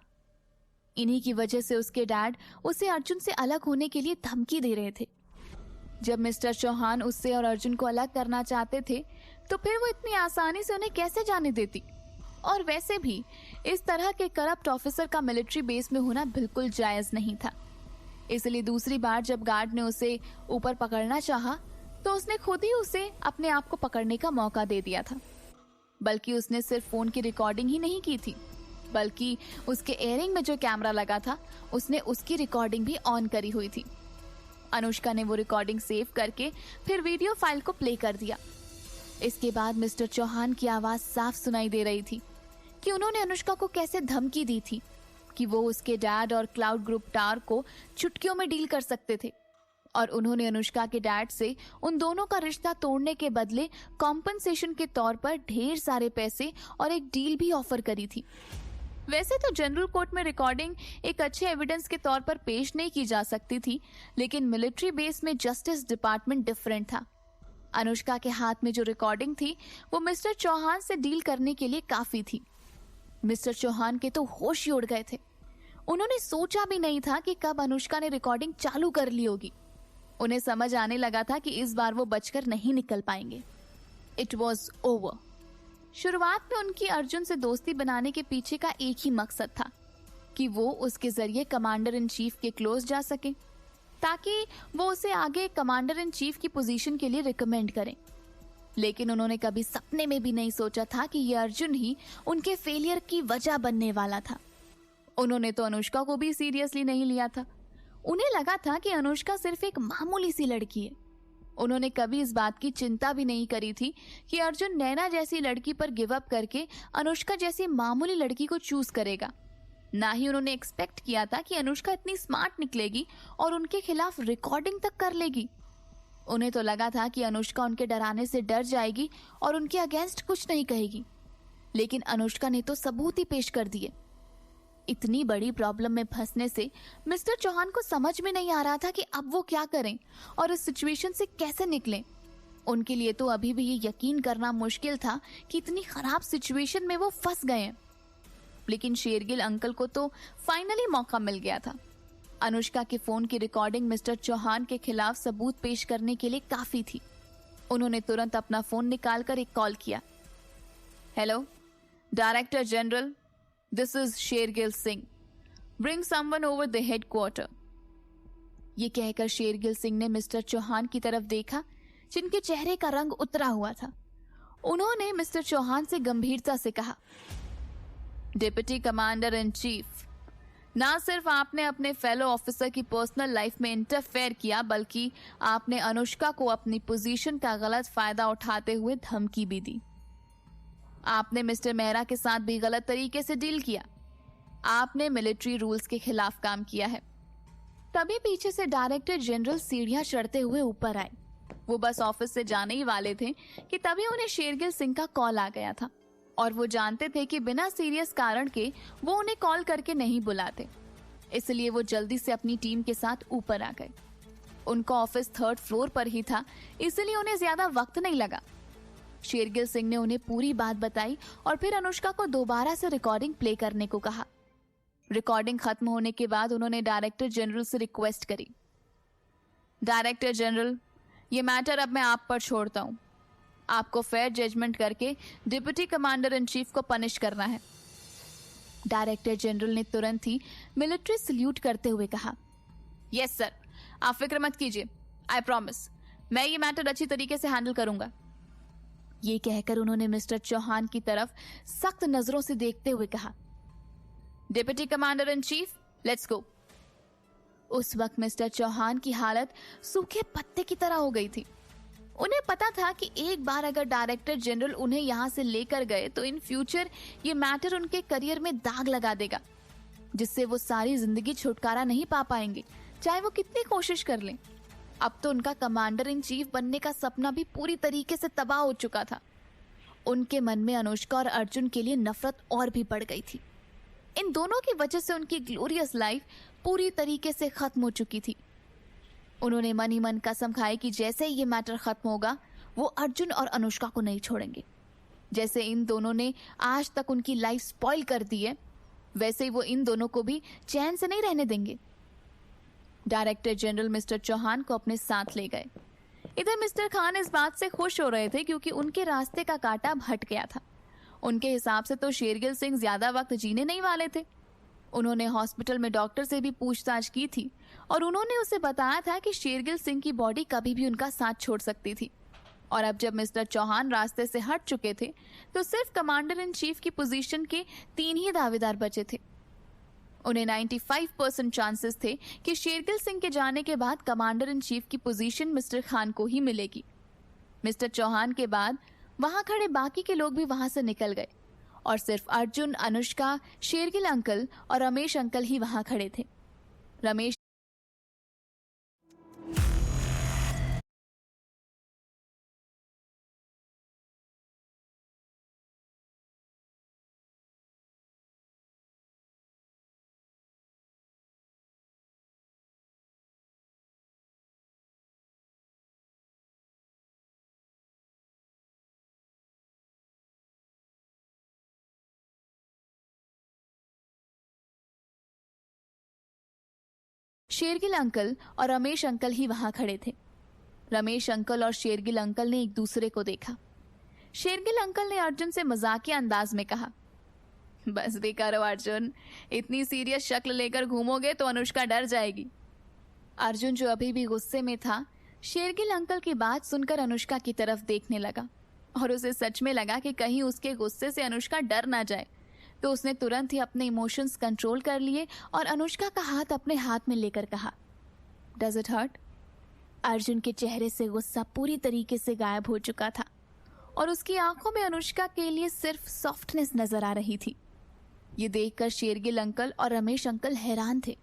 इन्हीं की वजह से उसके डैड उसे अर्जुन से अलग होने के लिए धमकी दे रहे थे। जब मिस्टर चौहान उससे और अर्जुन को अलग करना चाहते थे, तो फिर वो इतनी आसानी से उन्हें कैसे जाने देती? और वैसे भी इस तरह के करप्ट ऑफिसर का मिलिट्री बेस में होना बिल्कुल जायज नहीं था। इसलिए दूसरी बार जब गार्ड ने उसे ऊपर पकड़ना चाहा, तो उसने खुद ही उसे अपने आप को पकड़ने का मौका दे दिया था। बल्कि उसने सिर्फ फोन की रिकॉर्डिंग ही नहीं की थी, बल्कि उसके एयरिंग में जो कैमरा लगा था, उसने उसकी रिकॉर्डिंग भी ऑन करी हुई थी। अनुष्का ने वो रिकॉर्डिंग सेव करके फिर वीडियो फाइल को प्ले कर दिया। इसके बाद मिस्टर चौहान की आवाज साफ सुनाई दे रही थी कि उन्होंने अनुष्का को कैसे धमकी दी थी कि वो उसके डैड और क्लाउड ग्रुप टावर को चुटकियों में डील कर सकते थे, और उन्होंने अनुष्का के डैड से उन दोनों का रिश्ता तोड़ने के बदले कॉम्पनसेशन के तौर पर ढेर सारे पैसे और एक डील भी ऑफर करी थी। वैसे तो जनरल कोर्ट में रिकॉर्डिंग एक अच्छे एविडेंस के तौर पर पेश नहीं की जा सकती थी, लेकिन मिलिट्री बेस में जस्टिस डिपार्टमेंट डिफरेंट था। अनुष्का के हाथ में जो रिकॉर्डिंग थी, वो मिस्टर चौहान से डील करने के लिए काफी थी। मिस्टर चौहान के तो होश ही उड़ गए थे। उन्होंने सोचा भी नहीं था कि कब अनुष्का ने रिकॉर्डिंग चालू कर ली होगी। उन्हें समझ आने लगा था कि इस बार वो बचकर नहीं निकल पाएंगे। It was over. शुरुआत में उनकी अर्जुन से दोस्ती बनाने के पीछे का एक ही मकसद था कि वो उसके जरिए कमांडर इन चीफ के क्लोज जा सके, ताकि वो उसे आगे कमांडर इन चीफ की पोजीशन के लिए रिकमेंड करें। लेकिन उन्होंने कभी सपने में भी नहीं सोचा था कि ये अर्जुन ही उनके फेलियर की वजह बनने वाला था। उन्होंने तो अनुष्का को भी सीरियसली नहीं लिया था। उन्हें लगा था कि अनुष्का सिर्फ एक मामूली सी लड़की है। उन्होंने कभी इस बात की चिंता भी नहीं करी थी कि अर्जुन नैना जैसी लड़की पर गिव अप करके अनुष्का जैसी मामूली लड़की को चूज करेगा। ना ही उन्होंने एक्सपेक्ट किया था कि अनुष्का इतनी स्मार्ट निकलेगी और उनके खिलाफ रिकॉर्डिंग तक कर लेगी। उन्हें तो लगा था कि अनुष्का उनके डराने से डर जाएगी और उनके अगेंस्ट कुछ नहीं कहेगी, लेकिन अनुष्का ने तो सबूत ही पेश कर दिए। इतनी बड़ी प्रॉब्लम में फंसने से मिस्टर चौहान को समझ में नहीं आ रहा था कि अब वो क्या करें और इस सिचुएशन से कैसे निकलें। उनके लिए तो अभी भी ये यकीन करना मुश्किल था कि इतनी खराब सिचुएशन में वो फंस गए हैं। लेकिन शेरगिल अंकल को तो फाइनली मौका मिल गया था। अनुष्का के फोन की रिकॉर्डिंग मिस्टर चौहान के खिलाफ सबूत पेश करने के लिए काफी थी। उन्होंने तुरंत अपना फोन निकालकर एक कॉल किया। Hello, director general, this is Shergill Singh, bring someone over the headquarter. ये कहकर शेरगिल सिंह ने मिस्टर चौहान की तरफ देखा, जिनके चेहरे का रंग उतरा हुआ था। उन्होंने मिस्टर चौहान से गंभीरता से कहा, डिप्टी कमांडर इन चीफ, ना सिर्फ आपने अपने फेलो ऑफिसर की पर्सनल लाइफ में इंटरफेयर किया, बल्कि आपने अनुष्का को अपनी पोजीशन का गलत फायदा उठाते हुए धमकी भी दी। आपने मिस्टर मेहरा के साथ भी गलत तरीके से डील किया। आपने मिलिट्री रूल्स के खिलाफ काम किया है। तभी पीछे से डायरेक्टर जनरल सीढ़ियां चढ़ते हुए ऊपर आए। वो बस ऑफिस से जाने ही वाले थे कि तभी उन्हें शेरगिल सिंह का कॉल आ गया था, और वो जानते थे कि बिना सीरियस कारण के वो उन्हें कॉल करके नहीं बुलाते। इसलिए वो जल्दी से अपनी टीम के साथ ऊपर आ गए। उनका ऑफिस 3rd फ्लोर पर ही था, इसलिए उन्हें ज्यादा वक्त नहीं लगा। शेरगिल सिंह ने उन्हें पूरी बात बताई और फिर अनुष्का को दोबारा से रिकॉर्डिंग प्ले करने को कहा। रिकॉर्डिंग खत्म होने के बाद उन्होंने डायरेक्टर जनरल से रिक्वेस्ट करी, डायरेक्टर जनरल, ये मैटर अब मैं आप पर छोड़ता हूं। आपको फेयर जजमेंट करके डिप्टी कमांडर इन चीफ को पनिश करना है। डायरेक्टर जनरल ने तुरंत ही मिलिट्री सल्यूट करते हुए कहा, यस सर, आप फिक्र मत कीजिए, आई प्रॉमिस, मैं ये मैटर अच्छी तरीके से हैंडल करूंगा। ये कहकर उन्होंने मिस्टर चौहान की तरफ सख्त नजरों से देखते हुए कहा, deputy commander in chief, let's go. उस वक्त मिस्टर चौहान की हालत सूखे पत्ते की तरह हो गई थी। उन्हें पता था कि एक बार अगर डायरेक्टर जनरल उन्हें यहां से लेकर गए तो इन फ्यूचर ये मैटर उनके करियर में दाग लगा देगा, जिससे वो सारी जिंदगी छुटकारा नहीं पा पाएंगे, चाहे वो कितनी कोशिश कर लें। अब तो उनका कमांडर इन चीफ बनने का सपना भी पूरी तरीके से तबाह हो चुका था। उनके मन में अनुष्का और अर्जुन के लिए नफरत और भी बढ़ गई थी। इन दोनों की वजह से उनकी ग्लोरियस लाइफ पूरी तरीके से खत्म हो चुकी थी। उन्होंने मन ही मन कसम खाई कि जैसे ही ये मैटर खत्म होगा वो अर्जुन और अनुष्का को नहीं छोड़ेंगे। जैसे इन दोनों ने आज तक उनकी लाइफ स्पॉइल कर दी है, वैसे ही वो इन दोनों को भी चैन से नहीं रहने देंगे। डायरेक्टर जनरल मिस्टर चौहान को अपने साथ ले गए। इधर मिस्टर खान इस बात से खुश हो रहे थे क्योंकि उनके रास्ते का कांटा अब हट गया था। उनके हिसाब से तो शेरगिल सिंह ज्यादा वक्त जीने नहीं वाले थे। उन्होंने हॉस्पिटल में डॉक्टर से भी पूछताछ की थी और उन्होंने उसे बताया था कि शेरगिल सिंह की बॉडी कभी भी उनका साथ छोड़ सकती थी। और अब जब मिस्टर चौहान रास्ते से हट चुके थे तो सिर्फ कमांडर इन चीफ की पोजीशन के 3 ही दावेदार बचे थे। उन्हें 95% चांसेस थे कि शेरगिल सिंह के जाने के बाद कमांडर इन चीफ की पोजीशन मिस्टर खान को ही मिलेगी। मिस्टर चौहान के बाद वहां खड़े बाकी के लोग भी वहां से निकल गए और सिर्फ अर्जुन, अनुष्का, शेरगिल अंकल और रमेश अंकल ही वहां खड़े थे। रमेश शेरगिल अंकल और रमेश अंकल ही वहां खड़े थे। रमेश अंकल और शेरगिल अंकल ने एक दूसरे को देखा। शेरगिल अंकल ने अर्जुन से मजाकिया अंदाज में कहा, बस भी करो अर्जुन, इतनी सीरियस शक्ल लेकर घूमोगे तो अनुष्का डर जाएगी। अर्जुन जो अभी भी गुस्से में था, शेरगिल अंकल की बात सुनकर अनुष्का की तरफ देखने लगा और उसे सच में लगा कि कहीं उसके गुस्से से अनुष्का डर ना जाए। तो उसने तुरंत ही अपने इमोशंस कंट्रोल कर लिए और अनुष्का का हाथ अपने हाथ में लेकर कहा, डज इट हर्ट? अर्जुन के चेहरे से गुस्सा पूरी तरीके से गायब हो चुका था और उसकी आंखों में अनुष्का के लिए सिर्फ सॉफ्टनेस नजर आ रही थी। ये देखकर शेरगिल अंकल और रमेश अंकल हैरान थे।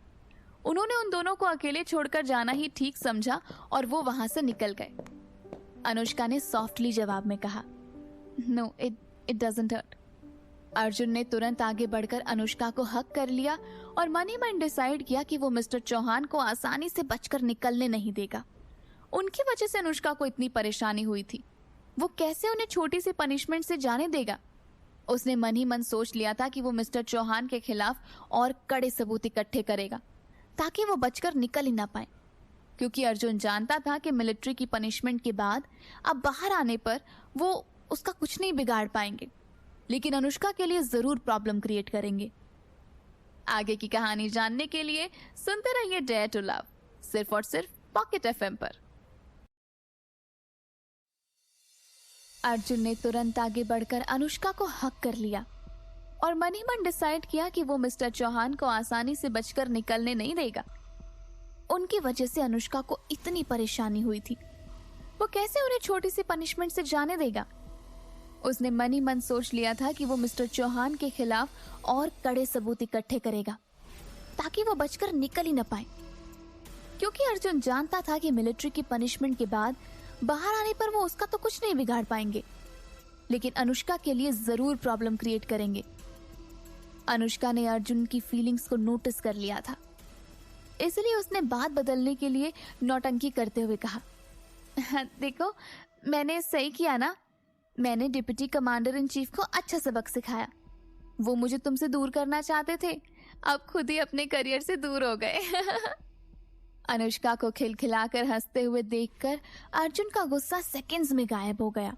उन्होंने उन दोनों को अकेले छोड़कर जाना ही ठीक समझा और वो वहां से निकल गए। अनुष्का ने सॉफ्टली जवाब में कहा, no, it doesn't hurt. Arjun ने तुरंत आगे बढ़कर अनुष्का को हक कर लिया और मन ही मन डिसाइड किया कि वो मिस्टर चौहान को आसानी से बचकर निकलने नहीं देगा। उनकी वजह से अनुष्का को इतनी परेशानी हुई थी, वो कैसे उन्हें छोटी सी पनिशमेंट से जाने देगा। उसने मन ही मन सोच लिया था कि वो मिस्टर चौहान के खिलाफ और कड़े सबूत इकट्ठे करेगा ताकि वो बचकर निकल ही ना पाए, क्योंकि अर्जुन जानता था कि मिलिट्री की पनिशमेंट के बाद अब बाहर आने पर वो उसका कुछ नहीं बिगाड़ पाएंगे, लेकिन अनुष्का के लिए जरूर प्रॉब्लम क्रिएट करेंगे। आगे की कहानी जानने के लिए सुनते रहिए डेयर टू लव, सिर्फ और सिर्फ पॉकेट एफएम पर। अर्जुन ने तुरंत आगे बढ़कर अनुष्का को हक कर लिया और मन ही मन डिसाइड किया कि वो मिस्टर चौहान को आसानी से बचकर निकलने नहीं देगा। उनकी वजह से अनुष्का को इतनी परेशानी हुई थी, वो कैसे उन्हें छोटी सी पनिशमेंट से जाने देगा। उसने मन ही मन सोच लिया था कि वो मिस्टर चौहान के खिलाफ और कड़े सबूत इकट्ठे करेगा ताकि वो बचकर निकल ही न पाए, क्योंकि अर्जुन जानता था कि मिलिट्री की पनिशमेंट के बाद बाहर आने पर वो उसका तो कुछ नहीं बिगाड़ पाएंगे, लेकिन अनुष्का के लिए जरूर प्रॉब्लम क्रिएट करेंगे। अनुष्का ने अर्जुन की फीलिंग्स को नोटिस कर लिया था इसलिए उसने बात बदलने के लिए नौटंकी करते हुए कहा, देखो मैंने सही किया ना, मैंने डिप्टी कमांडर इन चीफ को अच्छा सबक सिखाया। वो मुझे तुमसे दूर करना चाहते थे, अब खुद ही अपने करियर से दूर हो गए। अनुष्का को खिलखिलाकर हंसते हुए देखकर अर्जुन का गुस्सा सेकंड्स में गायब हो गया।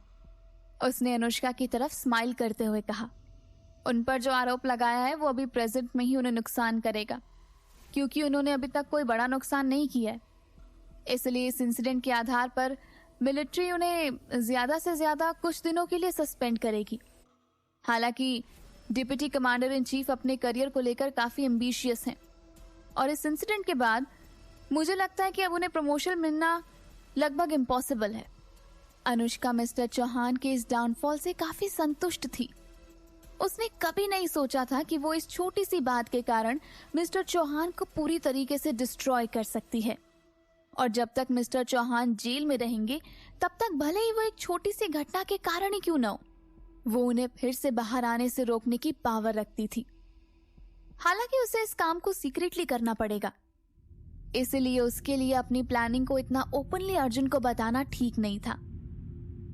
उसने अनुष्का की तरफ स्माइल करते हुए कहा, उन पर जो आरोप लगाया है वो अभी प्रेजेंट में ही उन्हें नुकसान करेगा, क्योंकि उन्होंने अभी तक कोई बड़ा नुकसान नहीं किया है। इसलिए इस इंसिडेंट के आधार पर मिलिट्री उन्हें ज्यादा से ज्यादा कुछ दिनों के लिए सस्पेंड करेगी। हालांकि डिप्टी कमांडर इन चीफ अपने करियर को लेकर काफी एम्बिशियस हैं और इस इंसिडेंट के बाद मुझे लगता है कि अब उन्हें प्रमोशन मिलना लगभग इम्पॉसिबल है। अनुष्का मिस्टर चौहान के इस डाउनफॉल से काफी संतुष्ट थी। उसने कभी नहीं सोचा था कि वो इस छोटी सी बात के कारण मिस्टर चौहान को पूरी तरीके से डिस्ट्रॉय कर सकती है, और जब तक मिस्टर चौहान जेल में रहेंगे तब तक भले ही वो एक छोटी सी घटना के कारण ही क्यों न हो, वो उन्हें फिर से बाहर आने से रोकने की पावर रखती थी। हालांकि उसे इस काम को सीक्रेटली करना पड़ेगा, इसलिए उसके लिए अपनी प्लानिंग को इतना ओपनली अर्जुन को बताना ठीक नहीं था।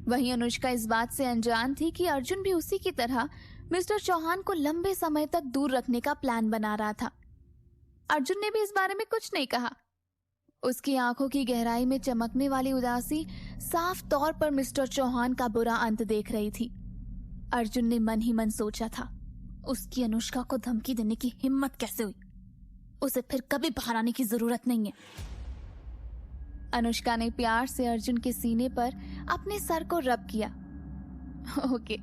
वहीं अनुष्का इस बात से अनजान थी कि अर्जुन भी उसी की तरह मिस्टर चौहान को लंबे समय तक दूर रखने का प्लान बना रहा था। अर्जुन ने भी इस बारे में कुछ नहीं कहा। उसकी आंखों की गहराई में चमकने वाली उदासी साफ तौर पर मिस्टर चौहान का बुरा अंत देख रही थी। अर्जुन ने मन ही मन सोचा था, उसकी अनुष्का को धमकी देने की हिम्मत कैसे हुई, उसे फिर कभी बाहर आने की जरूरत नहीं है। अनुष्का ने प्यार से अर्जुन के सीने पर अपने सर को रब किया। ओके,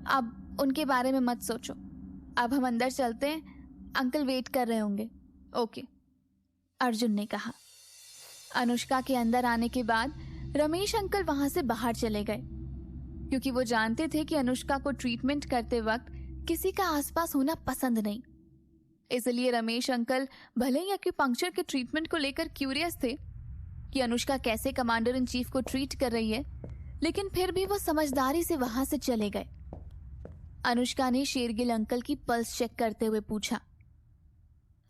अब उनके बारे में मत सोचो, अब हम अंदर चलते हैं, अंकल वेट कर रहे होंगे। ओके, अर्जुन ने कहा। अनुष्का के अंदर आने के बाद रमेश अंकल वहां से बाहर चले गए, क्योंकि वो जानते थे कि अनुष्का को ट्रीटमेंट करते वक्त किसी का आसपास होना पसंद नहीं। इसलिए रमेश अंकल भले ही एक्यूपंक्चर के ट्रीटमेंट को लेकर क्यूरियस थे कि अनुष्का कैसे कमांडर इन चीफ को ट्रीट कर रही है, लेकिन फिर भी वो समझदारी से वहां से चले गए। अनुष्का ने शेरगिल अंकल की पल्स चेक करते हुए पूछा,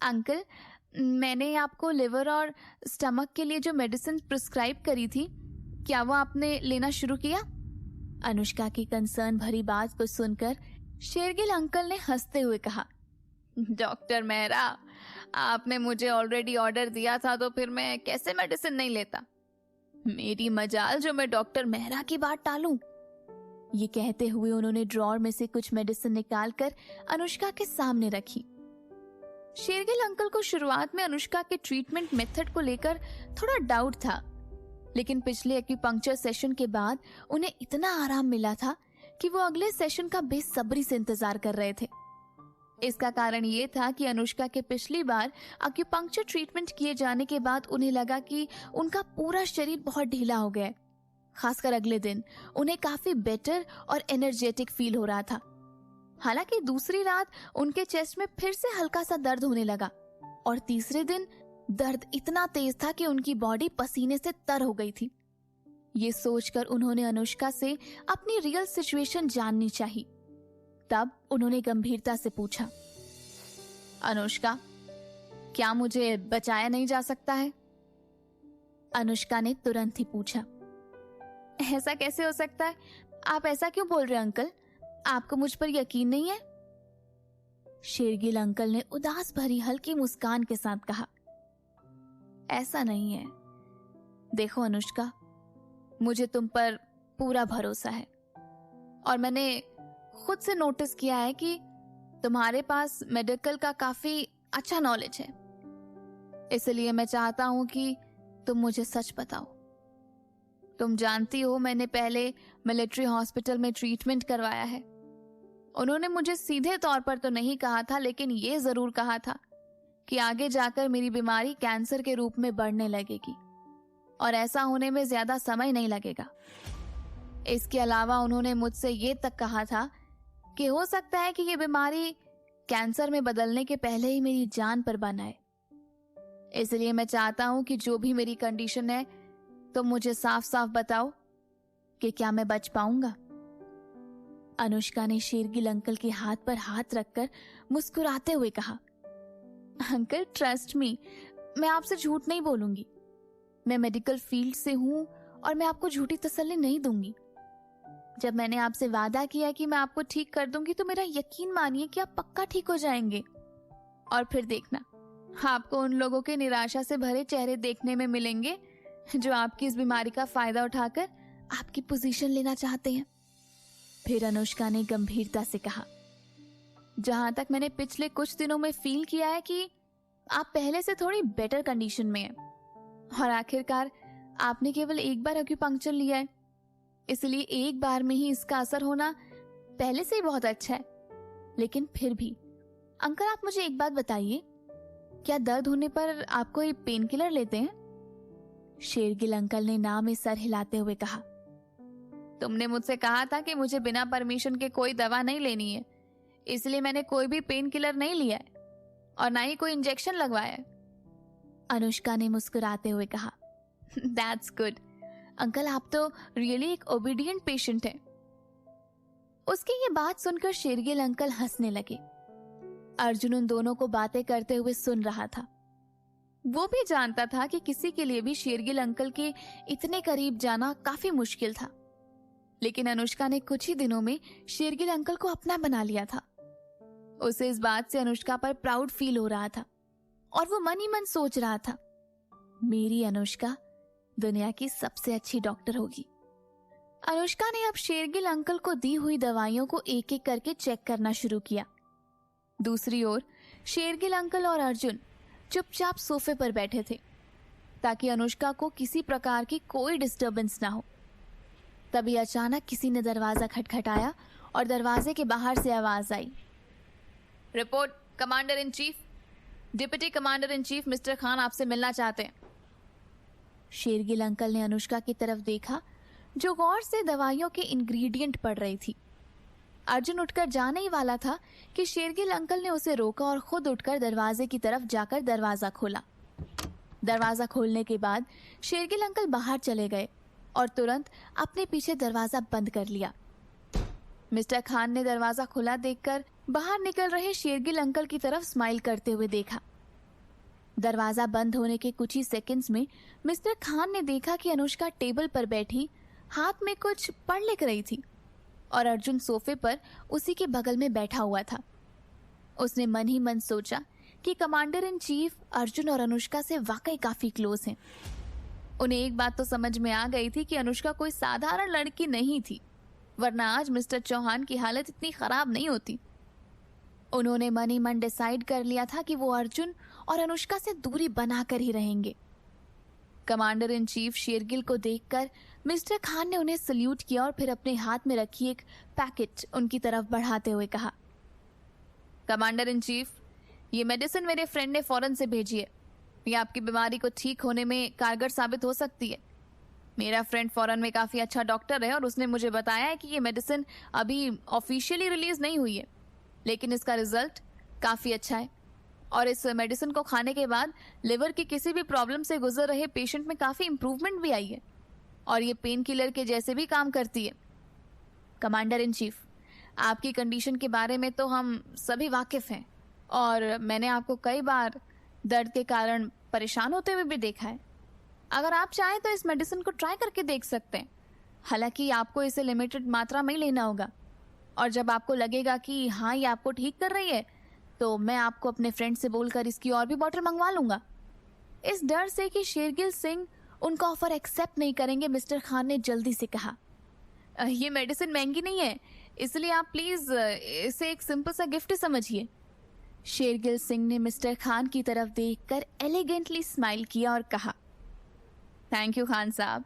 अंकल मैंने आपको लिवर और स्टमक के लिए जो मेडिसिन प्रिस्क्राइब करी थी, क्या वो आपने लेना शुरू किया? अनुष्का की कंसर्न भरी बात को सुनकर शेरगिल अंकल ने हंसते हुए कहा, डॉक्टर मेहरा, आपने मुझे ऑलरेडी ऑर्डर दिया था तो फिर मैं कैसे मेडिसिन नहीं लेता। मेरी मजाल जो मैं डॉक्टर मेहरा की बात टालूं। ये कहते हुए उन्होंने ड्रॉर में से कुछ मेडिसिन निकालकर अनुष्का के सामने रखी। शेरगिल अंकल को शुरुआत में अनुष्का के ट्रीटमेंट मेथड को लेकर थोड़ा डाउट था, लेकिन पिछले एक्यूपंक्चर सेशन के बाद उन्हें इतना आराम मिला था कि वो अगले सेशन का बेसब्री से इंतजार कर रहे थे। इसका कारण ये था कि अनुष्का के पिछली बार एक्यूपंक्चर ट्रीटमेंट किए जाने के बाद उन्हें लगा कि उनका पूरा शरीर बहुत ढीला हो गया है। खासकर अगले दिन उन्हें काफी बेटर और एनर्जेटिक फील हो रहा था। हालांकि दूसरी रात उनके चेस्ट में फिर से हल्का सा दर्द होने लगा और तीसरे दिन दर्द इतना तेज था कि उनकी बॉडी पसीने से तर हो गई थी। ये सोचकर उन्होंने अनुष्का से अपनी रियल सिचुएशन जाननी चाहिए। तब उन्होंने गंभीरता से पूछा, अनुष्का, क्या मुझे बचाया नहीं जा सकता है? अनुष्का ने तुरंत ही पूछा, ऐसा कैसे हो सकता है? आप ऐसा क्यों बोल रहे हैं अंकल? आपको मुझ पर यकीन नहीं है? शेरगिल अंकल ने उदास भरी हल्की मुस्कान के साथ कहा, ऐसा नहीं है। देखो अनुष्का, मुझे तुम पर पूरा भरोसा है और मैंने खुद से नोटिस किया है कि तुम्हारे पास मेडिकल का काफी अच्छा नॉलेज है। इसलिए मैं चाहता हूं कि तुम मुझे सच बताओ। तुम जानती हो मैंने पहले मिलिट्री हॉस्पिटल में ट्रीटमेंट करवाया है। उन्होंने मुझे सीधे तौर पर तो नहीं कहा था, लेकिन ये जरूर कहा था कि आगे जाकर मेरी बीमारी कैंसर के रूप में बढ़ने लगेगी और ऐसा होने में ज्यादा समय नहीं लगेगा। इसके अलावा उन्होंने मुझसे ये तक कहा था कि हो सकता है कि ये बीमारी कैंसर में बदलने के पहले ही मेरी जान पर बन आए। इसलिए मैं चाहता हूं कि जो भी मेरी कंडीशन है तो मुझे साफ साफ बताओ कि क्या मैं बच पाऊंगा। अनुष्का ने शेरगिल अंकल के हाथ पर हाथ रखकर मुस्कुराते हुए कहा, अंकल ट्रस्ट मी, मैं आपसे झूठ नहीं बोलूंगी। मैं मेडिकल फील्ड से हूं और मैं आपको झूठी तसल्ली नहीं दूंगी। जब मैंने आपसे वादा किया कि मैं आपको ठीक कर दूंगी तो मेरा यकीन मानिए कि आप पक्का ठीक हो जाएंगे। और फिर देखना, आपको उन लोगों के निराशा से भरे चेहरे देखने में मिलेंगे जो आपकी इस बीमारी का फायदा उठाकर आपकी पोजीशन लेना चाहते हैं। फिर अनुष्का ने गंभीरता से कहा, जहां तक मैंने पिछले कुछ दिनों में फील किया है कि आप पहले से थोड़ी बेटर कंडीशन में हैं और आखिरकार आपने केवल एक बार एक्यूपंक्चर लिया है, इसलिए एक बार में ही इसका असर होना पहले से ही बहुत अच्छा है। लेकिन फिर भी अंकल, आप मुझे एक बात बताइए, क्या दर्द होने पर आप कोई पेन किलर लेते हैं? शेरगिल अंकल ने ना में सर हिलाते हुए कहा, तुमने मुझसे कहा था कि मुझे बिना परमिशन के कोई दवा नहीं लेनी है, इसलिए मैंने कोई भी पेन किलर नहीं लिया है और ना ही कोई इंजेक्शन लगवाया है। अनुष्का ने मुस्कुराते हुए कहा, दैट्स गुड अंकल, आप तो रियली एक ओबीडियंट पेशेंट हैं। उसकी ये बात सुनकर शेरगिल अंकल हंसने लगे। अर्जुन उन दोनों को बातें करते हुए सुन रहा था। वो भी जानता था कि किसी के लिए भी शेरगिल अंकल के इतने करीब जाना काफी मुश्किल था, लेकिन अनुष्का ने कुछ ही दिनों में शेरगिल अंकल को अपना बना लिया था। उसे इस बात से अनुष्का पर प्राउड फील हो रहा था और वो मन ही मन सोच रहा था, मेरी अनुष्का दुनिया की सबसे अच्छी डॉक्टर होगी। अनुष्का ने अब शेरगिल अंकल को दी हुई दवाइयों को एक एक करके चेक करना शुरू किया। दूसरी ओर शेरगिल अंकल और अर्जुन चुपचाप सोफे पर बैठे थे ताकि अनुष्का को किसी प्रकार की कोई डिस्टरबेंस ना हो। तभी अचानक किसी ने दरवाजा खटखटाया और दरवाजे के बाहर से आवाज आई, report commander in chief, deputy commander in chief mister Khan आपसे मिलना चाहते हैं। शेरगिल अंकल ने अनुष्का की तरफ देखा जो गौर से दवाइयों के इंग्रेडिएंट पढ़ रही थी। अर्जुन उठकर जाने ही वाला था कि शेरगिल अंकल ने उसे रोका और खुद उठकर दरवाजे की तरफ जाकर दरवाजा खोला। दरवाजा खोलने के बाद शेरगिल अंकल बाहर चले गए और तुरंत अपने पीछे दरवाजा बंद कर लिया। मिस्टर खान ने दरवाजा खुला देखकर बाहर निकल रहे शेरगिल अंकल की तरफ स्माइल करते हुए देखा। दरवाजा बंद होने के कुछ ही सेकंड्स में मिस्टर खान ने देखा कि अनुष्का टेबल पर बैठी हाथ में कुछ पढ़ लिख रही थी और अर्जुन सोफे पर उसी के बगल में बैठा हुआ था। उसने मन ही मन सोचा कि कमांडर इन चीफ अर्जुन और अनुष्का से वाकई काफी क्लोज हैं। उन्हें एक बात तो समझ में आ गई थी कि अनुष्का कोई साधारण लड़की नहीं थी, वरना आज मिस्टर चौहान की हालत इतनी खराब नहीं होती। उन्होंने मन ही मन डिसाइड कर लिया था कि वो अर्जुन और अनुष्का से दूरी बनाकर ही रहेंगे। कमांडर इन चीफ शेरगिल को देखकर मिस्टर खान ने उन्हें सल्यूट किया और फिर अपने हाथ में रखी एक पैकेट उनकी तरफ बढ़ाते हुए कहा, कमांडर इन चीफ, ये मेडिसिन मेरे फ्रेंड ने फॉरेन से भेजी है। ये आपकी बीमारी को ठीक होने में कारगर साबित हो सकती है। मेरा फ्रेंड फॉरेन में काफी अच्छा डॉक्टर है और उसने मुझे बताया है कि ये मेडिसिन अभी ऑफिशियली रिलीज नहीं हुई है, लेकिन इसका रिजल्ट काफी अच्छा है और इस मेडिसिन को खाने के बाद लिवर की किसी भी प्रॉब्लम से गुजर रहे पेशेंट में काफी इंप्रूवमेंट भी आई है और ये पेन किलर के जैसे भी काम करती है। कमांडर इन चीफ, आपकी कंडीशन के बारे में तो हम सभी वाकिफ हैं और मैंने आपको कई बार दर्द के कारण परेशान होते हुए भी देखा है। अगर आप चाहें तो इस मेडिसिन को ट्राई करके देख सकते हैं। हालांकि आपको इसे लिमिटेड मात्रा में ही लेना होगा और जब आपको लगेगा कि हाँ ये आपको ठीक कर रही है तो मैं आपको अपने फ्रेंड से बोलकर इसकी और भी बॉटल मंगवा लूंगा। इस डर से कि शेरगिल सिंह उनका ऑफर एक्सेप्ट नहीं करेंगे, मिस्टर खान ने जल्दी से कहा, ये मेडिसिन महंगी नहीं है, इसलिए आप प्लीज इसे एक सिंपल सा गिफ्ट समझिए। शेरगिल सिंह ने मिस्टर खान की तरफ देखकर एलिगेंटली स्माइल किया और कहा, थैंक यू खान साहब,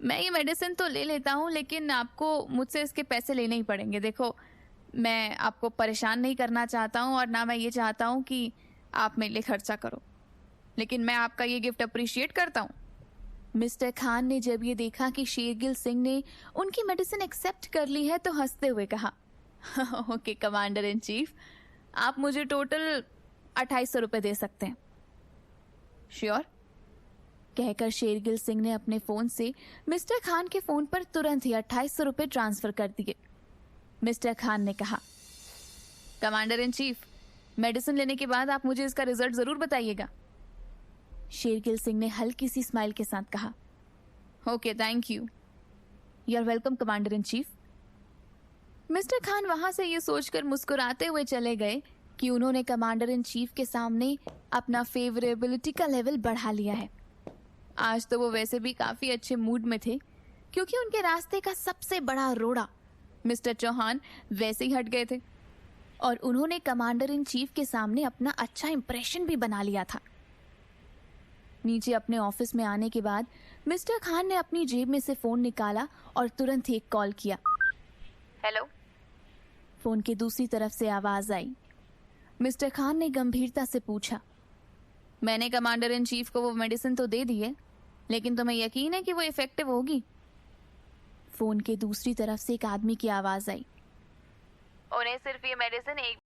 मैं ये मेडिसिन तो ले लेता हूँ लेकिन आपको मुझसे इसके पैसे लेने ही पड़ेंगे। देखो, मैं आपको परेशान नहीं करना चाहता हूँ और ना मैं ये चाहता हूँ कि आप मेरे लिए खर्चा करो, लेकिन मैं आपका ये गिफ्ट अप्रिशिएट करता हूँ। मिस्टर खान ने जब ये देखा कि शेरगिल सिंह ने उनकी मेडिसिन एक्सेप्ट कर ली है तो हंसते हुए कहा, ओके कमांडर इन चीफ, आप मुझे टोटल 2800 रुपये दे सकते हैं। श्योर, कहकर शेरगिल सिंह ने अपने फोन से मिस्टर खान के फोन पर तुरंत ही 2800 रुपये ट्रांसफर कर दिए। मिस्टर खान ने कहा, कमांडर इन चीफ, मेडिसिन लेने के बाद आप मुझे इसका रिजल्ट जरूर बताइएगा। शेरगिल सिंह ने हल्की सी स्माइल के साथ कहा। Okay, thank you. You are welcome commander in chief. Mister Khan वहां से ये सोचकर मुस्कुराते हुए चले गए कि उन्होंने कमांडर इन चीफ के सामने अपना फेवरेबिलिटी का लेवल बढ़ा लिया है। आज तो वो वैसे भी काफी अच्छे मूड में थे, क्योंकि उनके रास्ते का सबसे बड़ा रोड़ा मिस्टर चौहान वैसे ही हट गए थे और उन्होंने कमांडर इन चीफ के सामने अपना अच्छा इंप्रेशन भी बना लिया था। नीचे अपने ऑफिस में आने के बाद मिस्टर खान ने अपनी जेब में से फोन निकाला और तुरंत ही एक कॉल किया। हेलो। फोन के दूसरी तरफ से आवाज आई। मिस्टर खान ने गंभीरता से पूछा, मैंने कमांडर इन चीफ को वो मेडिसिन तो दे दी है, लेकिन तुम्हें यकीन है कि वो इफेक्टिव होगी? फोन के दूसरी तरफ से एक आदमी की आवाज आई। उन्हें सिर्फ ये मेडिसिन एक